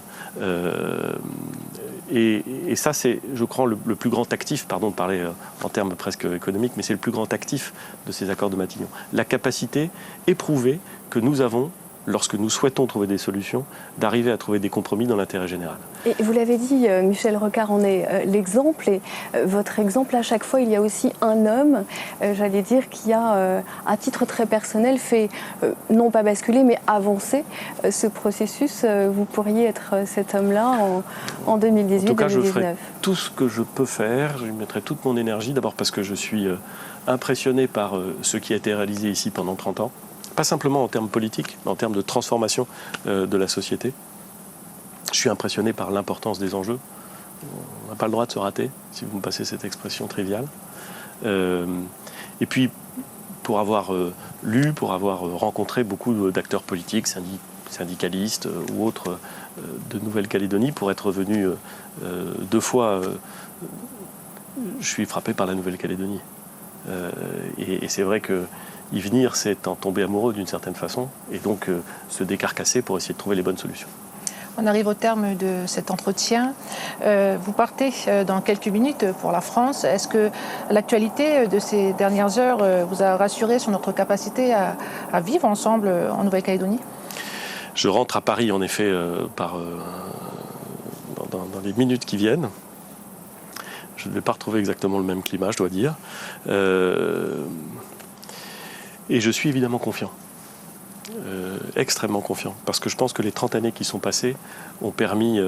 et ça c'est, je crois, le plus grand actif, pardon de parler en termes presque économiques, mais c'est le plus grand actif de ces accords de Matignon. La capacité éprouvée que nous avons, lorsque nous souhaitons trouver des solutions, d'arriver à trouver des compromis dans l'intérêt général. Et vous l'avez dit, Michel Rocard en est l'exemple, et votre exemple, à chaque fois, il y a aussi un homme, j'allais dire, qui a, à titre très personnel, fait, non pas basculer, mais avancer ce processus. Vous pourriez être cet homme-là en 2018-2019. En tout cas, je ferai tout ce que je peux faire, je mettrai toute mon énergie, d'abord parce que je suis impressionné par ce qui a été réalisé ici pendant 30 ans. Pas simplement en termes politiques, mais en termes de transformation de la société. Je suis impressionné par l'importance des enjeux. On n'a pas le droit de se rater, si vous me passez cette expression triviale. Et puis, pour avoir lu, pour avoir rencontré beaucoup d'acteurs politiques, syndicalistes ou autres de Nouvelle-Calédonie, pour être venu 2 fois, je suis frappé par la Nouvelle-Calédonie. Et c'est vrai que y venir, c'est en tomber amoureux d'une certaine façon, et donc se décarcasser pour essayer de trouver les bonnes solutions. On arrive au terme de cet entretien. Vous partez dans quelques minutes pour la France. Est-ce que l'actualité de ces dernières heures vous a rassuré sur notre capacité à vivre ensemble en Nouvelle-Calédonie ? Je rentre à Paris, en effet, dans les minutes qui viennent. Je ne vais pas retrouver exactement le même climat, je dois dire. Et je suis évidemment confiant, extrêmement confiant, parce que je pense que les 30 années qui sont passées ont permis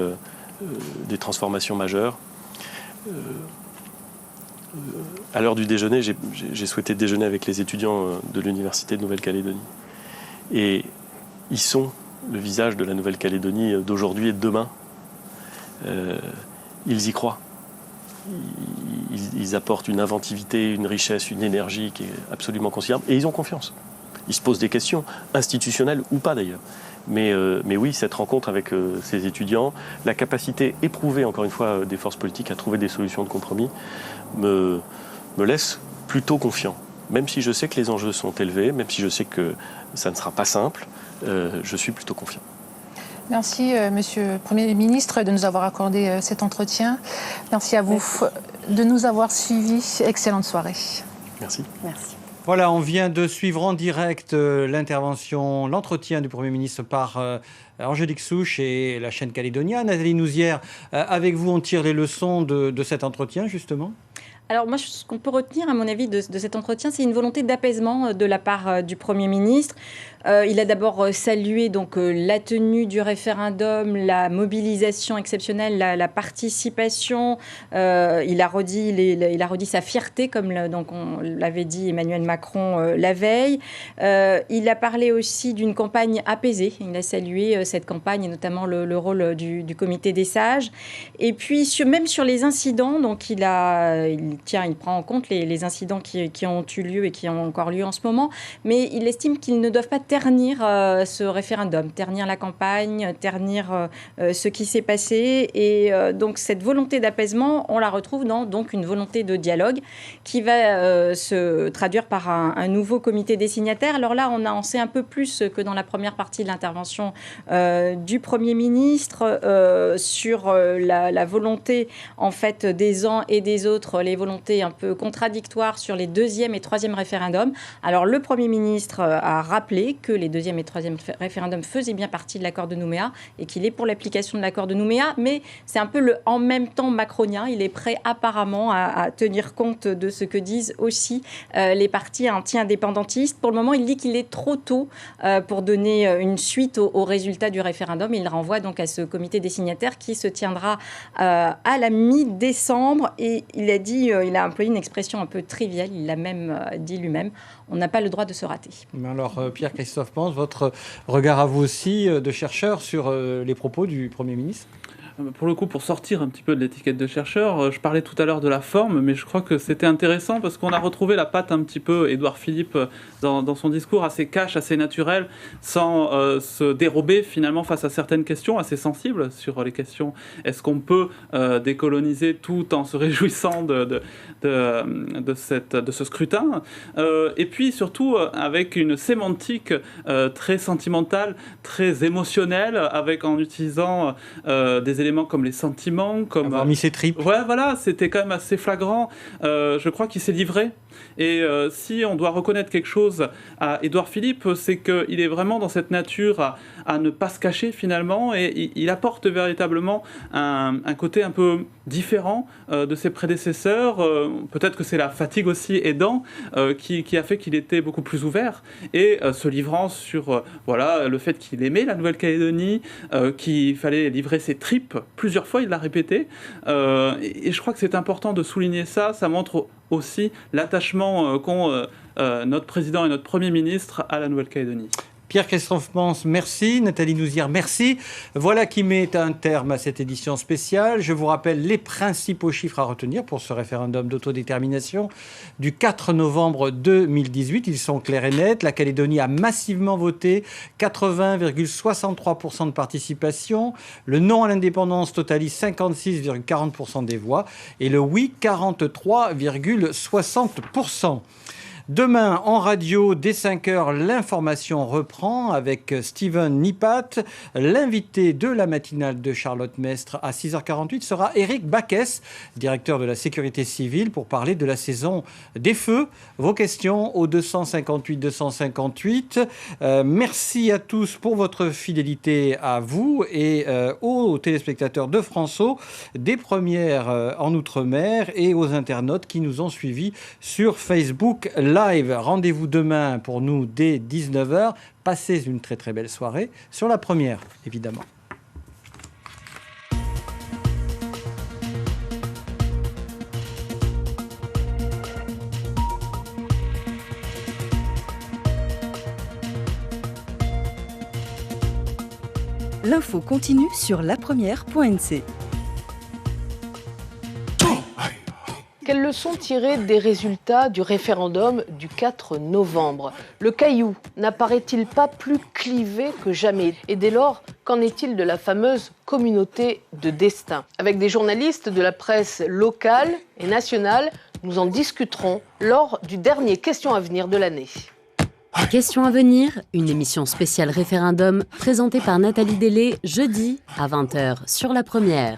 des transformations majeures. À l'heure du déjeuner, j'ai souhaité déjeuner avec les étudiants de l'Université de Nouvelle-Calédonie. Et ils sont le visage de la Nouvelle-Calédonie d'aujourd'hui et de demain. Ils y croient. Ils apportent une inventivité, une richesse, une énergie qui est absolument considérable. Et ils ont confiance. Ils se posent des questions, institutionnelles ou pas d'ailleurs. Mais oui, cette rencontre avec ces étudiants, la capacité éprouvée, encore une fois, des forces politiques à trouver des solutions de compromis, me laisse plutôt confiant. Même si je sais que les enjeux sont élevés, même si je sais que ça ne sera pas simple, je suis plutôt confiant. Merci, Monsieur le Premier ministre, de nous avoir accordé cet entretien. Merci à vous de nous avoir suivis. Excellente soirée. Merci. Merci. Voilà, on vient de suivre en direct l'entretien du Premier ministre par Angélique Souche et la chaîne Calédonia. Nathalie Nouzière, avec vous, on tire les leçons de cet entretien, justement. Alors moi, ce qu'on peut retenir, à mon avis, de cet entretien, c'est une volonté d'apaisement de la part du Premier ministre. Il a d'abord salué donc la tenue du référendum, la mobilisation exceptionnelle, la participation. Il a redit sa fierté, comme donc on l'avait dit Emmanuel Macron la veille. Il a parlé aussi d'une campagne apaisée. Il a salué cette campagne et notamment le rôle du comité des sages. Et puis même sur les incidents, donc il prend en compte les incidents qui ont eu lieu et qui ont encore lieu en ce moment, mais il estime qu'ils ne doivent pas ternir ce référendum, ternir la campagne, ternir ce qui s'est passé. Et donc cette volonté d'apaisement, on la retrouve dans donc une volonté de dialogue qui va se traduire par un nouveau comité des signataires. Alors là, on sait un peu plus que dans la première partie de l'intervention du Premier ministre sur la volonté en fait des uns et des autres, les volontés un peu contradictoires sur les deuxième et troisième référendums. Alors le Premier ministre a rappelé que les deuxième et troisième référendums faisaient bien partie de l'accord de Nouméa et qu'il est pour l'application de l'accord de Nouméa, mais c'est un peu le en même temps macronien. Il est prêt apparemment à tenir compte de ce que disent aussi les partis anti-indépendantistes. Pour le moment, il dit qu'il est trop tôt pour donner une suite aux résultats du référendum. Il renvoie donc à ce comité des signataires qui se tiendra à la mi-décembre. Et il a employé une expression un peu triviale, il l'a même dit lui-même, on n'a pas le droit de se rater. Alors Pierre-Christophe Pans, votre regard à vous aussi de chercheur sur les propos du Premier ministre ? Pour le coup, pour sortir un petit peu de l'étiquette de chercheur, je parlais tout à l'heure de la forme, mais je crois que c'était intéressant parce qu'on a retrouvé la patte un petit peu Édouard Philippe dans son discours assez cash, assez naturel, sans se dérober finalement face à certaines questions assez sensibles sur les questions. Est-ce qu'on peut décoloniser tout en se réjouissant de ce scrutin et puis surtout avec une sémantique très sentimentale, très émotionnelle, en utilisant des éléments comme les sentiments, comme avoir mis ses tripes. Ouais, voilà, c'était quand même assez flagrant. Je crois qu'il s'est livré. Et si on doit reconnaître quelque chose à Édouard Philippe, c'est qu'il est vraiment dans cette nature à ne pas se cacher finalement, et il apporte véritablement un côté un peu différent de ses prédécesseurs. Peut-être que c'est la fatigue aussi aidant qui a fait qu'il était beaucoup plus ouvert, et se livrant sur le fait qu'il aimait la Nouvelle-Calédonie, qu'il fallait livrer ses tripes. Plusieurs fois, il l'a répété. Et je crois que c'est important de souligner ça. Ça montre aussi l'attachement qu'ont notre président et notre Premier ministre à la Nouvelle-Calédonie. Pierre-Christophe Pans, merci. Nathalie Nouzière, merci. Voilà qui met un terme à cette édition spéciale. Je vous rappelle les principaux chiffres à retenir pour ce référendum d'autodétermination du 4 novembre 2018. Ils sont clairs et nets. La Calédonie a massivement voté, 80,63% de participation. Le non à l'indépendance totalise 56,40% des voix. Et le oui, 43,60%. Demain, en radio, dès 5h, l'information reprend avec Steven Nipat. L'invité de la matinale de Charlotte Mestre à 6h48 sera Éric Baquès, directeur de la sécurité civile, pour parler de la saison des feux. Vos questions au 258 258. Merci à tous pour votre fidélité à vous et aux téléspectateurs de France-O, des premières en Outre-mer, et aux internautes qui nous ont suivis sur Facebook Live. Rendez-vous demain pour nous dès 19h. Passez une très très belle soirée sur la première, évidemment. L'info continue sur lapremière.nc. Quelles leçons tirer des résultats du référendum du 4 novembre ? Le Caillou n'apparaît-il pas plus clivé que jamais ? Et dès lors, qu'en est-il de la fameuse communauté de destin ? Avec des journalistes de la presse locale et nationale, nous en discuterons lors du dernier Question à venir de l'année. Questions à venir, une émission spéciale référendum présentée par Nathalie Delay jeudi à 20h sur La Première.